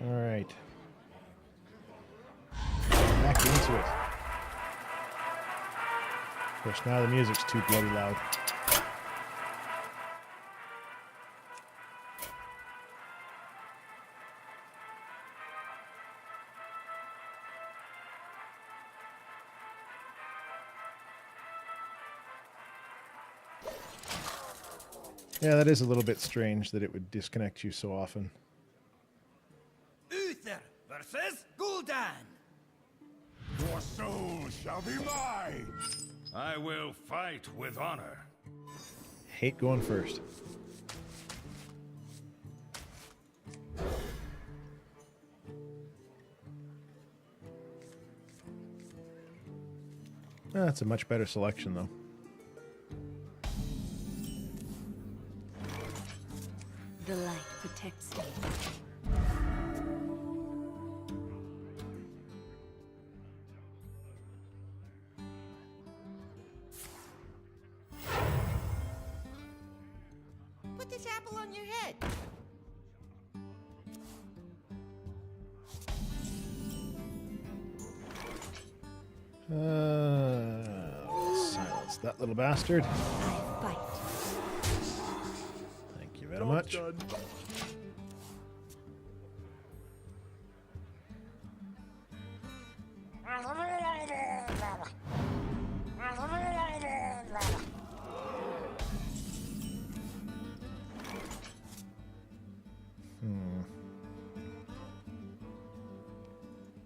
All right. Back into it. Of course, now the music's too bloody loud. Yeah, that is a little bit strange that it would disconnect you so often. Uther versus Gul'dan. Your soul shall be mine. I will fight with honor. Hate going first. That's a much better selection, though. The light protects me. Put this apple on your head. Silence that little bastard. I fight. Thank you very much.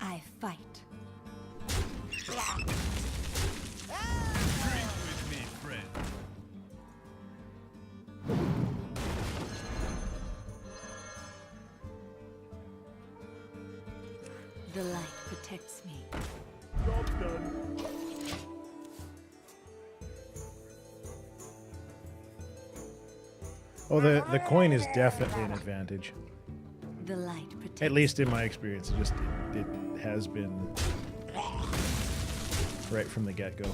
I fight. Drink with me, friend. The light protects me. Job's done. Oh, the coin is definitely an advantage. The light protects At least in my experience, it has been right from the get-go.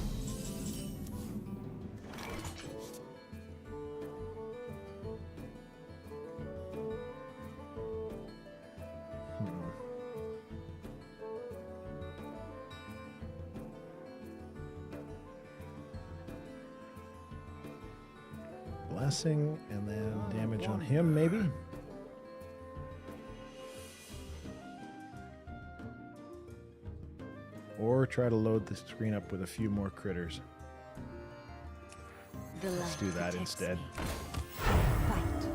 Blessing and then damage on him, maybe? Or try to load the screen up with a few more critters. The light Let's do that protects instead. me. Fight.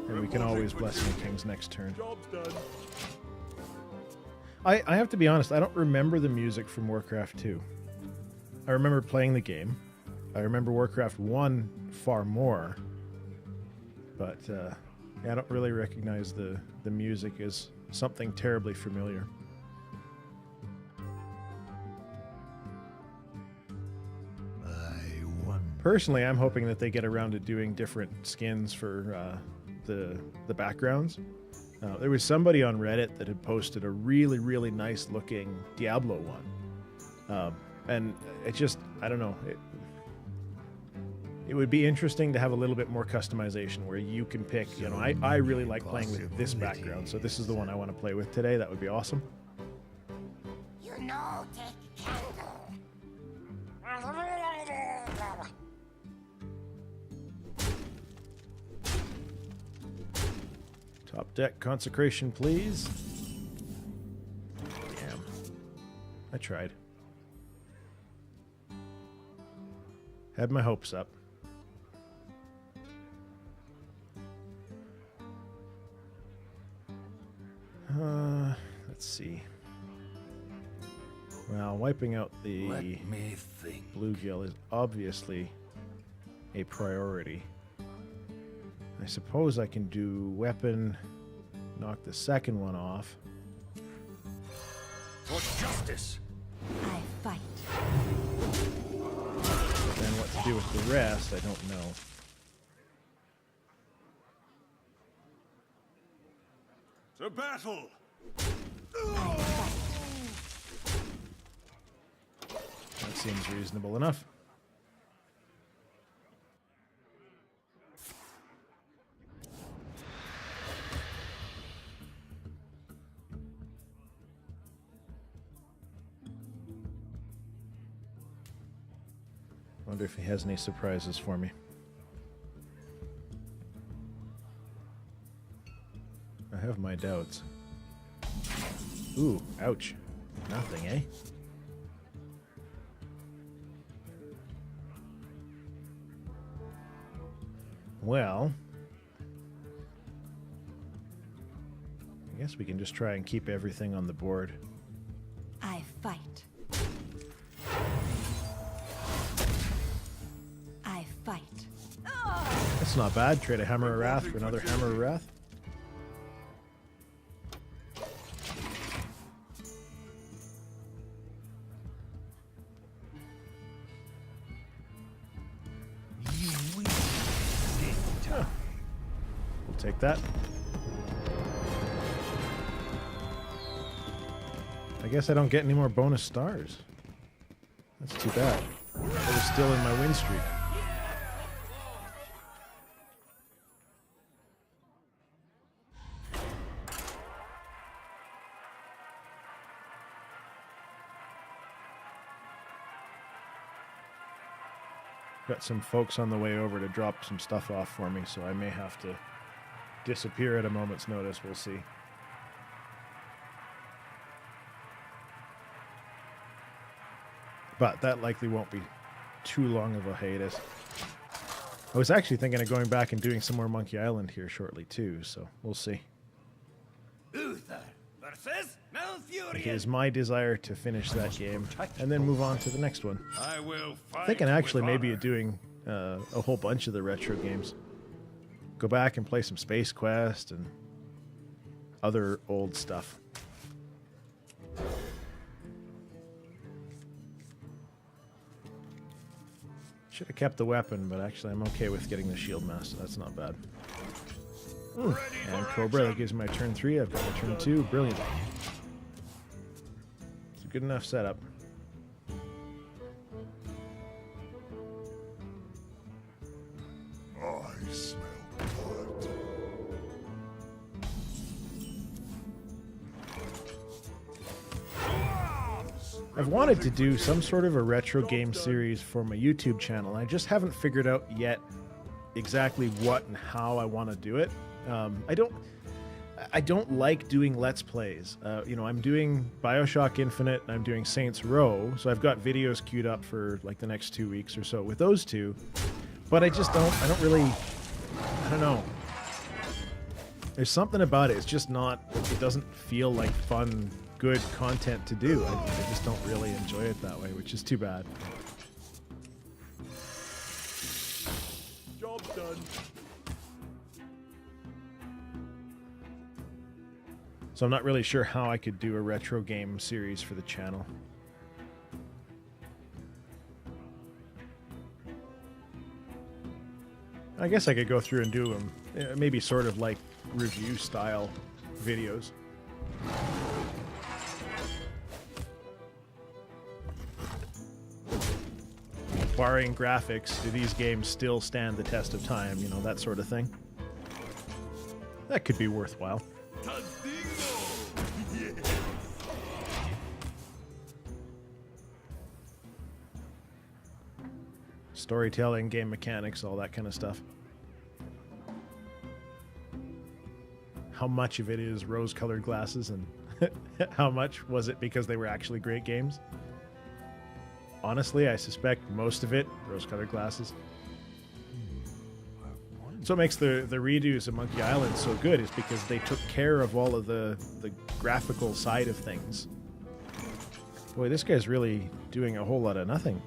And we can always bless the kings next turn. Job's done. I have to be honest, I don't remember the music from Warcraft 2. I remember playing the game. I remember Warcraft 1 far more. But yeah, I don't really recognize the music as something terribly familiar. Personally, I'm hoping that they get around to doing different skins for the backgrounds. There was somebody on Reddit that had posted a really, really nice looking Diablo one. And it just, I don't know. It would be interesting to have a little bit more customization where you can pick, you know, I really like playing with this background, so this is the one I want to play with today. That would be awesome. You know, take candle. Top deck consecration, please. Damn. I tried. Had my hopes up. Let's see. Well, wiping out the Let me think. bluegill is obviously a priority. I suppose I can do weapon, knock the second one off. For justice. I fight. But then what to do with the rest, I don't know. To battle! That seems reasonable enough. Wonder if he has any surprises for me. I have my doubts. Ooh, ouch. Nothing, eh? Well, I guess we can just try and keep everything on the board. I fight. I fight. That's not bad. Trade a Hammer of Wrath for another Hammer of Wrath. We'll take that. I guess I don't get any more bonus stars. That's too bad. I was still in my win streak. Got some folks on the way over to drop some stuff off for me, so I may have to disappear at a moment's notice. We'll see. But that likely won't be too long of a hiatus. I was actually thinking of going back and doing some more Monkey Island here shortly too, so we'll see. Uther versus Malfurion. It is my desire to finish that game and then move on to the next one. I will fight. Thinking actually with maybe honor. of doing a whole bunch of the retro games. Go back and play some Space Quest and other old stuff. Should have kept the weapon, but actually I'm okay with getting the Shield Master. That's not bad. Ooh, and Cobra, that gives me my turn 3. I've got my turn 2. Brilliant. It's a good enough setup. I smell blood. I've wanted to do some sort of a retro game series for my YouTube channel. I just haven't figured out yet exactly what and how I want to do it. I don't like doing Let's Plays. You know, I'm doing BioShock Infinite and I'm doing Saints Row, so I've got videos queued up for like the next 2 weeks or so with those two. But I don't really, I don't know. There's something about it. It's just not, it doesn't feel like fun, good content to do. I just don't really enjoy it that way, which is too bad. Job's done. So I'm not really sure how I could do a retro game series for the channel. I guess I could go through and do them, maybe sort of like review style videos. Barring graphics, do these games still stand the test of time? You know, that sort of thing. That could be worthwhile. Storytelling, game mechanics, all that kind of stuff. How much of it is rose-colored glasses, and how much was it because they were actually great games? Honestly, I suspect most of it, rose-colored glasses. So what makes the redos of Monkey Island so good is because they took care of all of the graphical side of things. Boy, this guy's really doing a whole lot of nothing.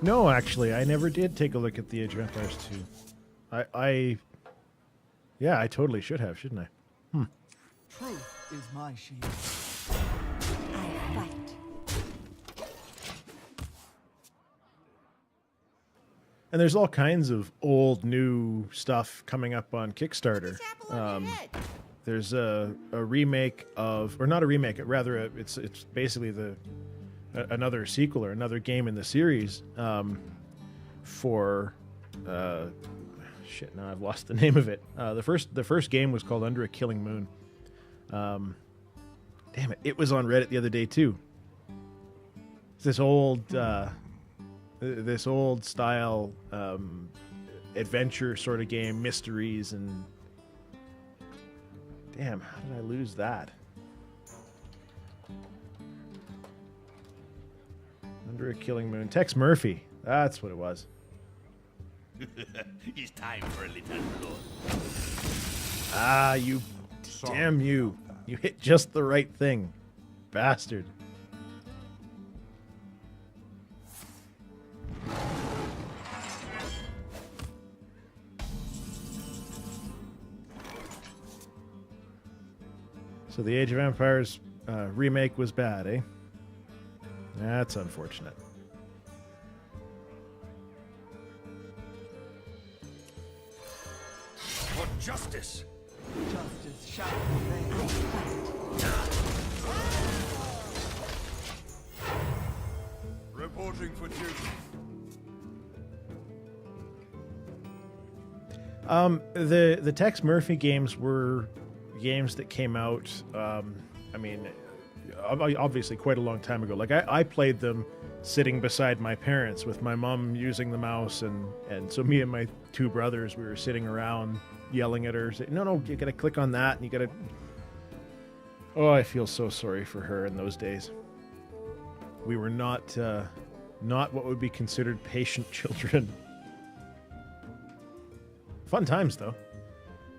No, actually, I never did take a look at the Age of Empires 2. Yeah, I totally should have, shouldn't I? Truth is my shield. I fight. And there's all kinds of old, new stuff coming up on Kickstarter. Chapel on your head. There's a remake of, or not a remake, rather it's basically another sequel or another game in the series for shit. Now I've lost the name of it. The first game was called Under a Killing Moon. Damn it! It was on Reddit the other day too. It's this old style adventure sort of game, mysteries, and damn, how did I lose that? Under a Killing Moon. Tex Murphy. That's what it was. It's time for a little blood. Ah, you. Damn you. You hit just the right thing. Bastard. So the Age of Empires remake was bad, eh? That's unfortunate. For justice. Justice shall prevail. Reporting for duty. The Tex Murphy games were games that came out, I mean, obviously quite a long time ago. Like, I played them sitting beside my parents with my mom using the mouse, and so me and my two brothers, we were sitting around yelling at her, saying, no, you gotta click on that, and you gotta... Oh, I feel so sorry for her in those days. We were not what would be considered patient children. Fun times, though.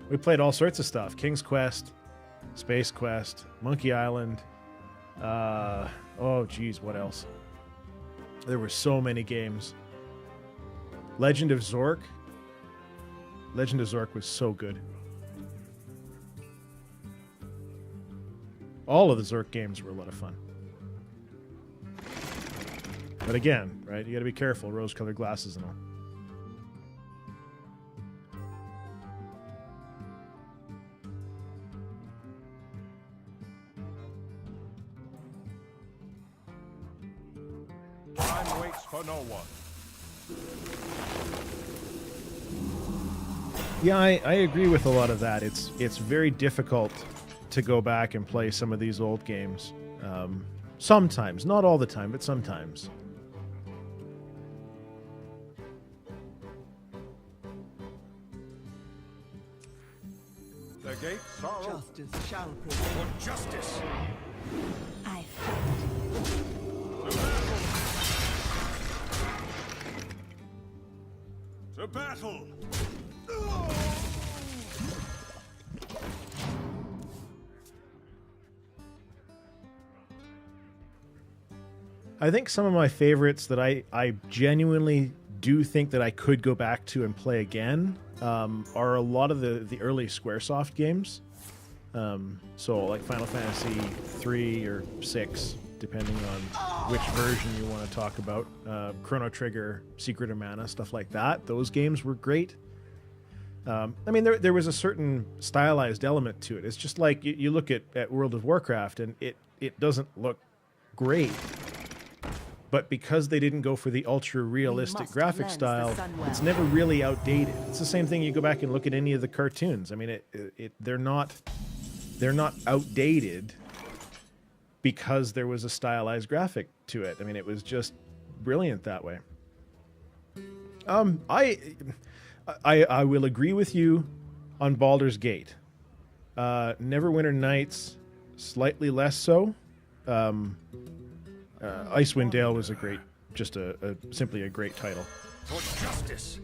We played all sorts of stuff. King's Quest, Space Quest, Monkey Island. Oh, geez, what else? There were so many games. Legend of Zork. Legend of Zork was so good. All of the Zork games were a lot of fun. But again, right, you gotta be careful. Rose-colored glasses and all. Time waits for no one. Yeah, I agree with a lot of that. It's very difficult to go back and play some of these old games. Sometimes, not all the time, but sometimes. The gates are open. Justice shall prevail. For justice. I fight. To battle! I think some of my favorites that I genuinely do think that I could go back to and play again are a lot of the early Squaresoft games. So like Final Fantasy 3 or 6, depending on which version you want to talk about. Chrono Trigger, Secret of Mana, stuff like that. Those games were great. I mean, there was a certain stylized element to it. It's just like you look at World of Warcraft, and it doesn't look great. But because they didn't go for the ultra-realistic graphic style, it's never really outdated. It's the same thing. You go back and look at any of the cartoons. I mean, they're not outdated because there was a stylized graphic to it. I mean, it was just brilliant that way. I will agree with you on Baldur's Gate. Neverwinter Nights, slightly less so. Icewind Dale was simply a great title. For justice.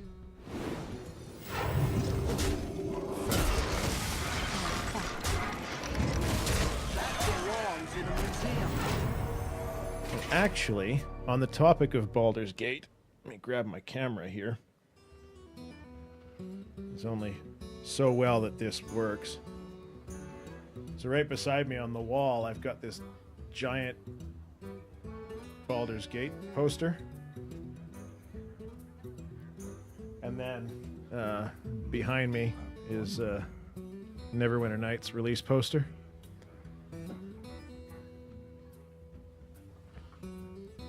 Actually, on the topic of Baldur's Gate, Let me grab my camera here. It's only so well that this works. So right beside me on the wall, I've got this giant Baldur's Gate poster. And then behind me is Neverwinter Nights release poster.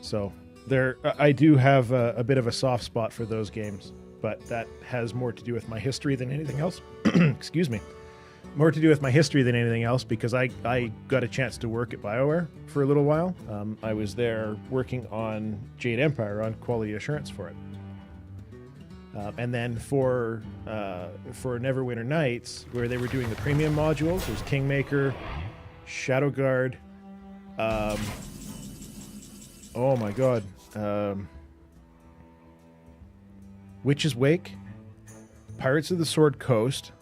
So there, I do have a bit of a soft spot for those games, but that has more to do with my history than anything else. Excuse me. More to do with my history than anything else, because I got a chance to work at BioWare for a little while. I was there working on Jade Empire on quality assurance for it. And then for Neverwinter Nights, where they were doing the premium modules, there's Kingmaker, Shadowguard, oh my god, Witch's Wake, Pirates of the Sword Coast,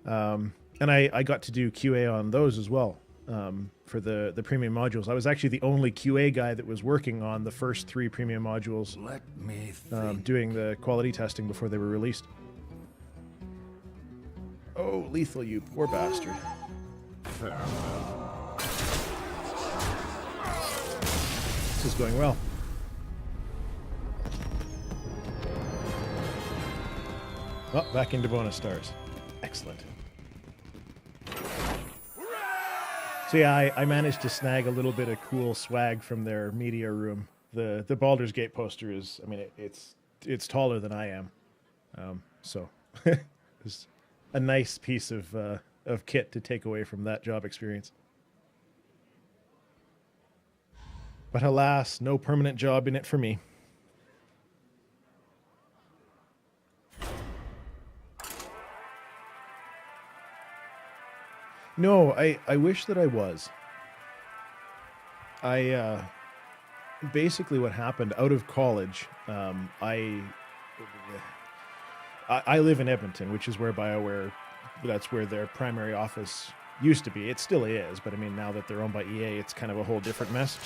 and I got to do QA on those as well, for the premium modules. I was actually the only QA guy that was working on the first 3 premium modules, Let me think. doing the quality testing before they were released. Oh, lethal, you poor bastard. This is going well. Oh, back into bonus stars. Excellent. So yeah, I managed to snag a little bit of cool swag from their media room. The Baldur's Gate poster is, I mean, it's taller than I am, so it's a nice piece of kit to take away from that job experience. But alas, no permanent job in it for me. No, I wish that I was. Basically what happened out of college, I live in Edmonton, which is where BioWare, that's where their primary office used to be. It still is, but I mean, now that they're owned by EA, it's kind of a whole different mess.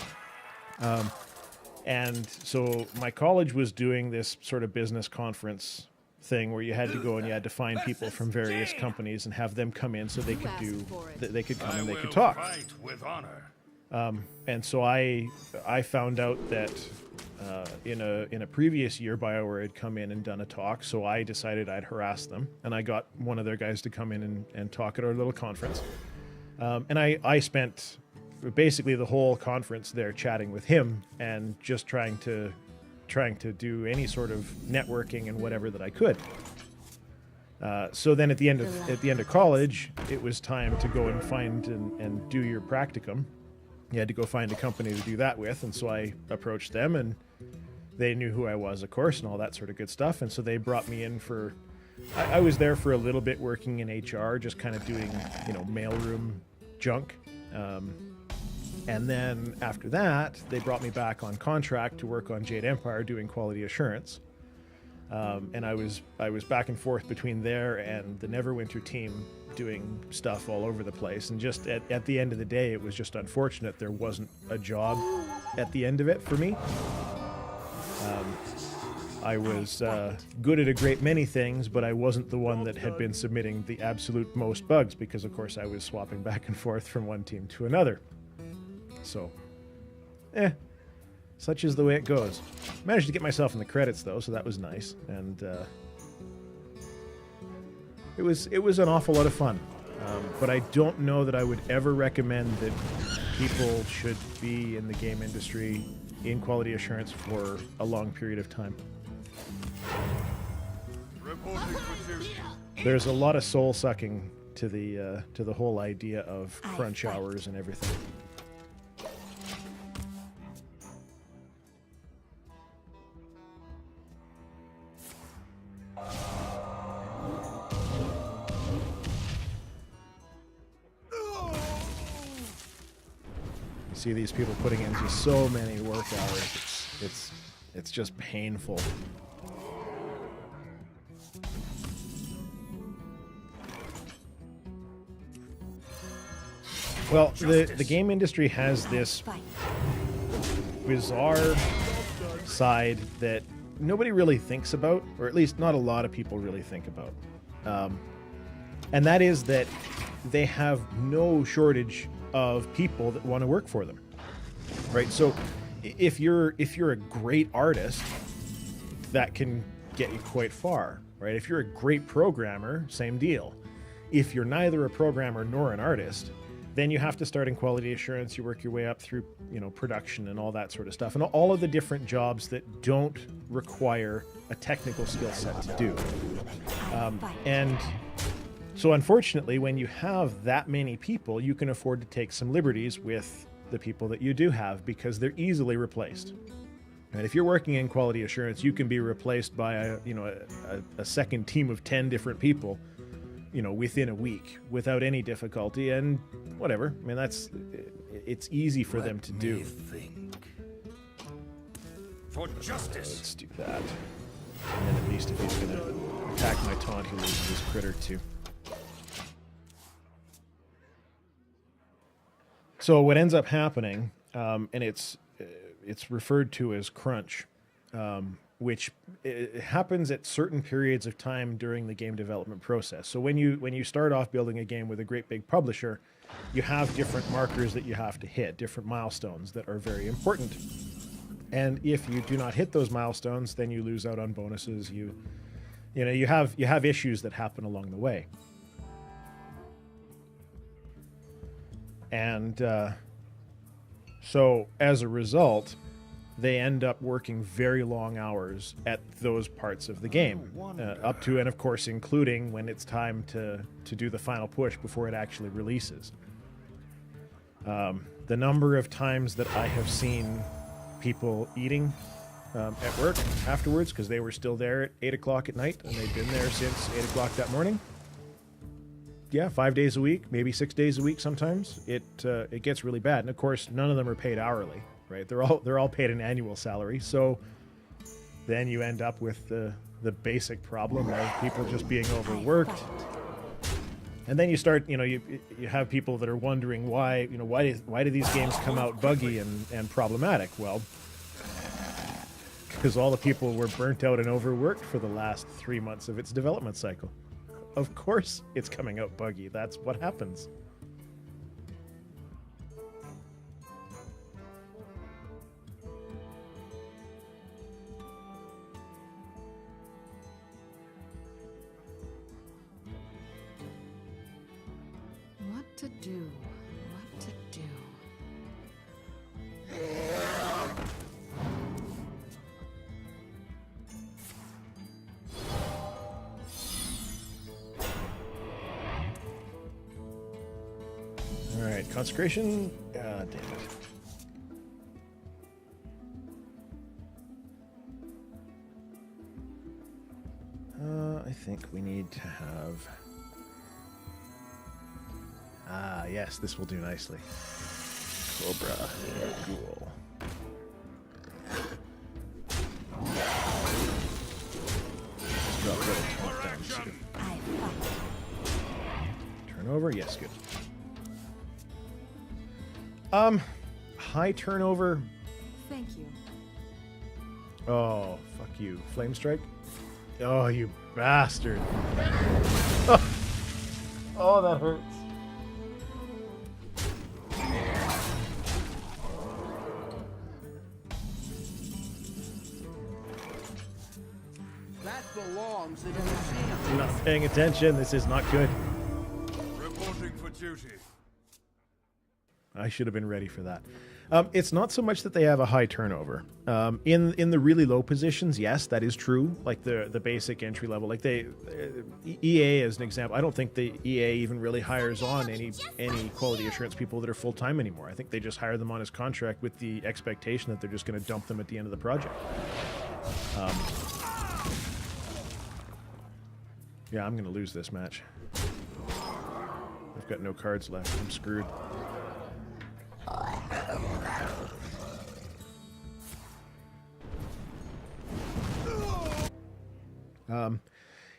And so my college was doing this sort of business conference thing where you had to go and you had to find people from various companies and have them come in so they could do, they could come and they could talk. Fight with honor. And so I found out that in a previous year, BioWare had come in and done a talk, so I decided I'd harass them, and I got one of their guys to come in and talk at our little conference. And I spent basically the whole conference there chatting with him and just trying to do any sort of networking and whatever that I could. So then at the end of college, it was time to go and find and do your practicum. You had to go find a company to do that with, and so I approached them, and they knew who I was, of course, and all that sort of good stuff. And so they brought me in for. I was there for a little bit working in HR, just kind of doing, mailroom junk. And then after that, they brought me back on contract to work on Jade Empire doing quality assurance. And I was back and forth between there and the Neverwinter team doing stuff all over the place. And just at the end of the day, it was just unfortunate there wasn't a job at the end of it for me. I was good at a great many things, but I wasn't the one that had been submitting the absolute most bugs because, of course, I was swapping back and forth from one team to another. So, such is the way it goes. Managed to get myself in the credits, though, so that was nice. And it was an awful lot of fun. But I don't know that I would ever recommend that people should be in the game industry in quality assurance for a long period of time. There's a lot of soul sucking to the whole idea of crunch hours and everything. See these people putting in just so many work hours. It's just painful. Well, the game industry has this bizarre side that nobody really thinks about, or at least not a lot of people really think about. And that is that they have no shortage of people that want to work for them, right? So if you're a great artist, that can get you quite far, right? If you're a great programmer, same deal. If you're neither a programmer nor an artist, then you have to start in quality assurance. You work your way up through, production and all that sort of stuff, and all of the different jobs that don't require a technical skill set to do. And so unfortunately, when you have that many people, you can afford to take some liberties with the people that you do have, because they're easily replaced. And if you're working in quality assurance, you can be replaced by a second team of 10 different people, within a week without any difficulty, and whatever. I mean, it's easy for them to do. For justice. Let's do that. And then at least if he's going to attack my taunt, he'll lose his critter too. So what ends up happening, and it's referred to as crunch, which it happens at certain periods of time during the game development process. So when you start off building a game with a great big publisher, you have different markers that you have to hit, different milestones that are very important. And if you do not hit those milestones, then you lose out on bonuses. You have issues that happen along the way. And so as a result, they end up working very long hours at those parts of the game, up to and of course including when it's time to do the final push before it actually releases. The number of times that I have seen people eating at work afterwards, because they were still there at 8 o'clock at night and they'd been there since 8 o'clock that morning. Yeah, 5 days a week, maybe 6 days a week sometimes. It gets really bad. And of course, none of them are paid hourly, right? They're all paid an annual salary. So then you end up with the basic problem of people just being overworked. And then you start, you have people that are wondering why do these games come out buggy and problematic? Well, because all the people were burnt out and overworked for the last 3 months of its development cycle. Of course it's coming out buggy. That's what happens. What to do? What to do? All right, consecration. Damn it. I think we need to have. Yes, this will do nicely. Cobra Ghoul. Let's drop that taunt down too. Turnover, yes, good. High turnover. Thank you. Oh, fuck you. Flame strike? Oh, you bastard. Oh, that hurts. That belongs in a museum. I'm not paying attention. This is not good. Reporting for duty. I should have been ready for that. It's not so much that they have a high turnover. In the really low positions, yes, that is true. Like the basic entry level, like EA as an example. I don't think the EA even really hires on any quality assurance people that are full time anymore. I think they just hire them on as contract with the expectation that they're just going to dump them at the end of the project. Yeah, I'm going to lose this match. I've got no cards left. I'm screwed.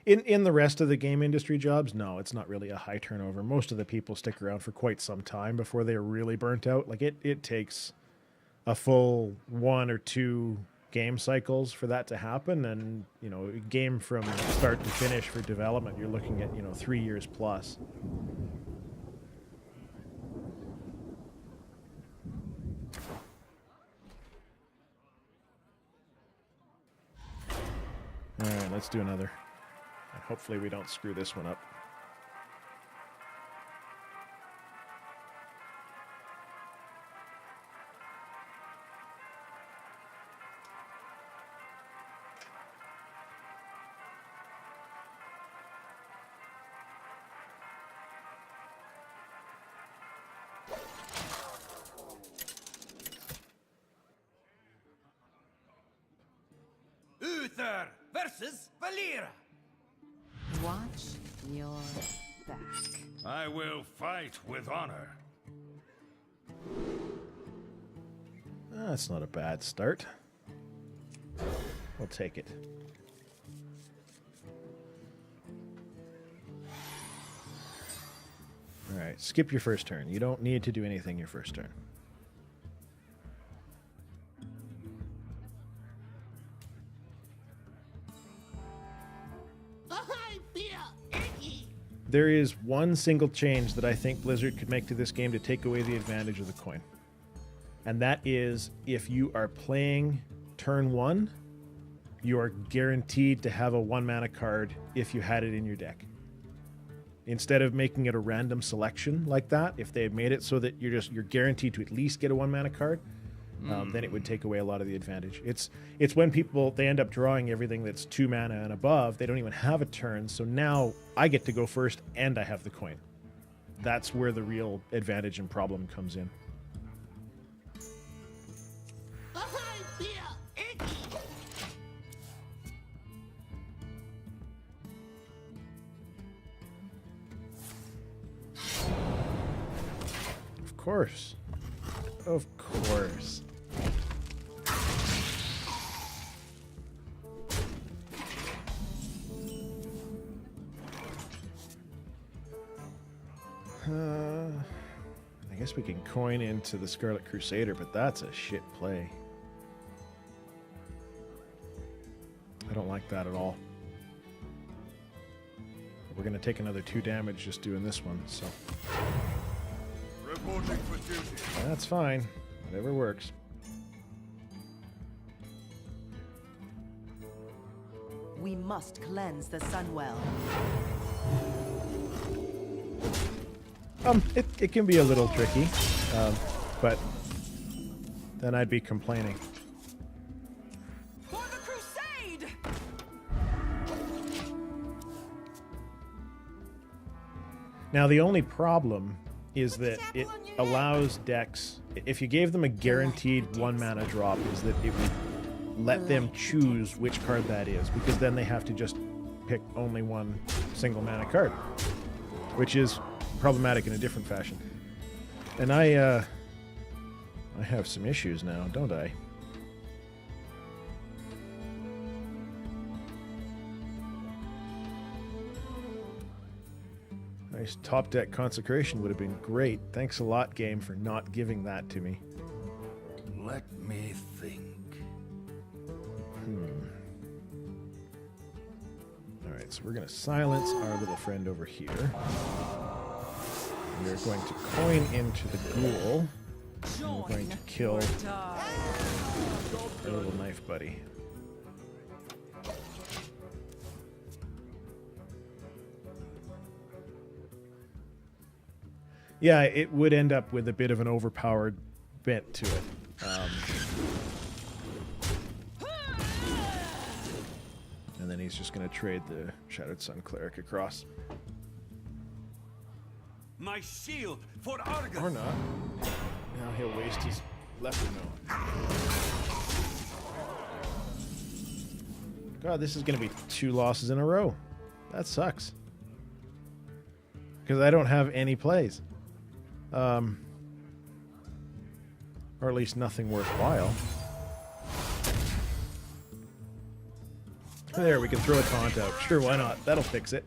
In the rest of the game industry jobs, no, it's not really a high turnover. Most of the people stick around for quite some time before they're really burnt out. Like it takes a full 1 or 2 game cycles for that to happen, and you know, a game from start to finish for development, you're looking at 3 years plus. All right, let's do another. And hopefully we don't screw this one up. Uther versus Valera. Watch your back. I will fight with honor. That's not a bad start. We'll take it. All right, skip your first turn. You don't need to do anything your first turn. I feel icky. There is one single change that I think Blizzard could make to this game to take away the advantage of the coin. And that is, if you are playing turn 1, you are guaranteed to have a 1-mana card if you had it in your deck. Instead of making it a random selection like that, if they had made it so that you're guaranteed to at least get a 1-mana card, then it would take away a lot of the advantage. It's when they end up drawing everything that's 2 mana and above, they don't even have a turn, so now I get to go first and I have the coin. That's where the real advantage and problem comes in. I feel icky. Of course. Of course. I guess we can coin into the Scarlet Crusader, but that's a shit play. I don't like that at all. We're going to take another 2 damage just doing this one, so... Reporting for duty. That's fine. Whatever works. We must cleanse the Sunwell. It can be a little tricky, but then I'd be complaining. For the crusade! Now, the only problem is that it allows decks, if you gave them a guaranteed 1-mana drop, is that it would let them choose which card that is, because then they have to just pick only one single mana card, which is problematic in a different fashion. And I have some issues now, don't I? Nice top deck consecration would have been great. Thanks a lot, game, for not giving that to me. Let me think. Alright, so we're going to silence our little friend over here. We're going to coin into the ghoul. And we're going to kill our little knife buddy. Yeah, it would end up with a bit of an overpowered bent to it. And then he's just going to trade the Shattered Sun Cleric across. My shield for Argus. Or not. Now he'll waste his leper mill. God, this is going to be 2 losses in a row. That sucks. Because I don't have any plays. Or at least nothing worthwhile. There, we can throw a taunt out. Sure, why not? That'll fix it.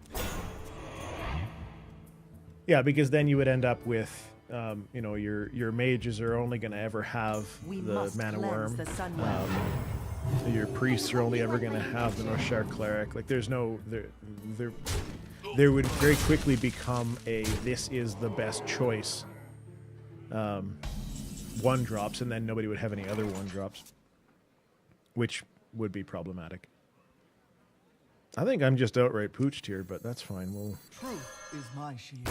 Yeah, because then you would end up with, your mages are only going to ever have the mana worm. your priests are only ever going to have the Noshar cleric. Like, there's no there would very quickly become a this is the best choice. One drops, and then nobody would have any other one drops, which would be problematic. I think I'm just outright pooched here, but that's fine. We'll Truth is my shield.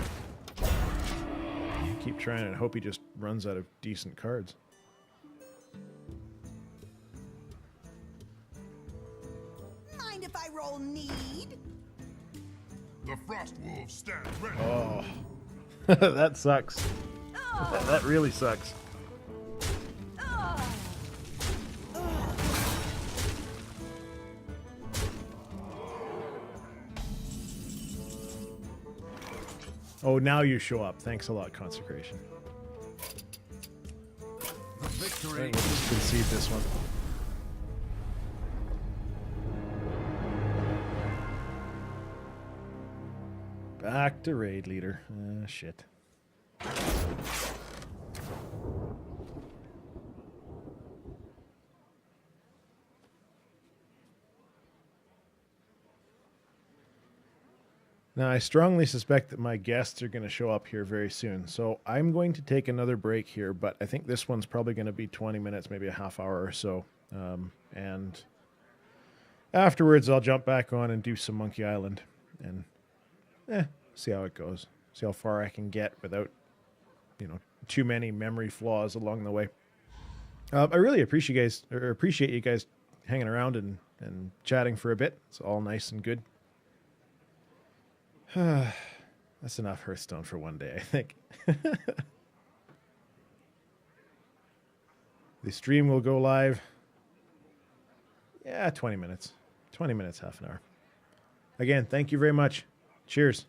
keep trying and hope he just runs out of decent cards. Mind if I roll need? The frost wolves stand ready. Oh, that sucks. That really sucks. Oh, now you show up. Thanks a lot, Consecration. Victory. We'll just concede this one. Back to raid leader. Shit. Now, I strongly suspect that my guests are going to show up here very soon, so I'm going to take another break here, but I think this one's probably going to be 20 minutes, maybe a half hour or so. And afterwards, I'll jump back on and do some Monkey Island and see how it goes. See how far I can get without, too many memory flaws along the way. I really appreciate you guys hanging around and chatting for a bit. It's all nice and good. That's enough Hearthstone for one day, I think. The stream will go live. Yeah, 20 minutes. 20 minutes, half an hour. Again, thank you very much. Cheers.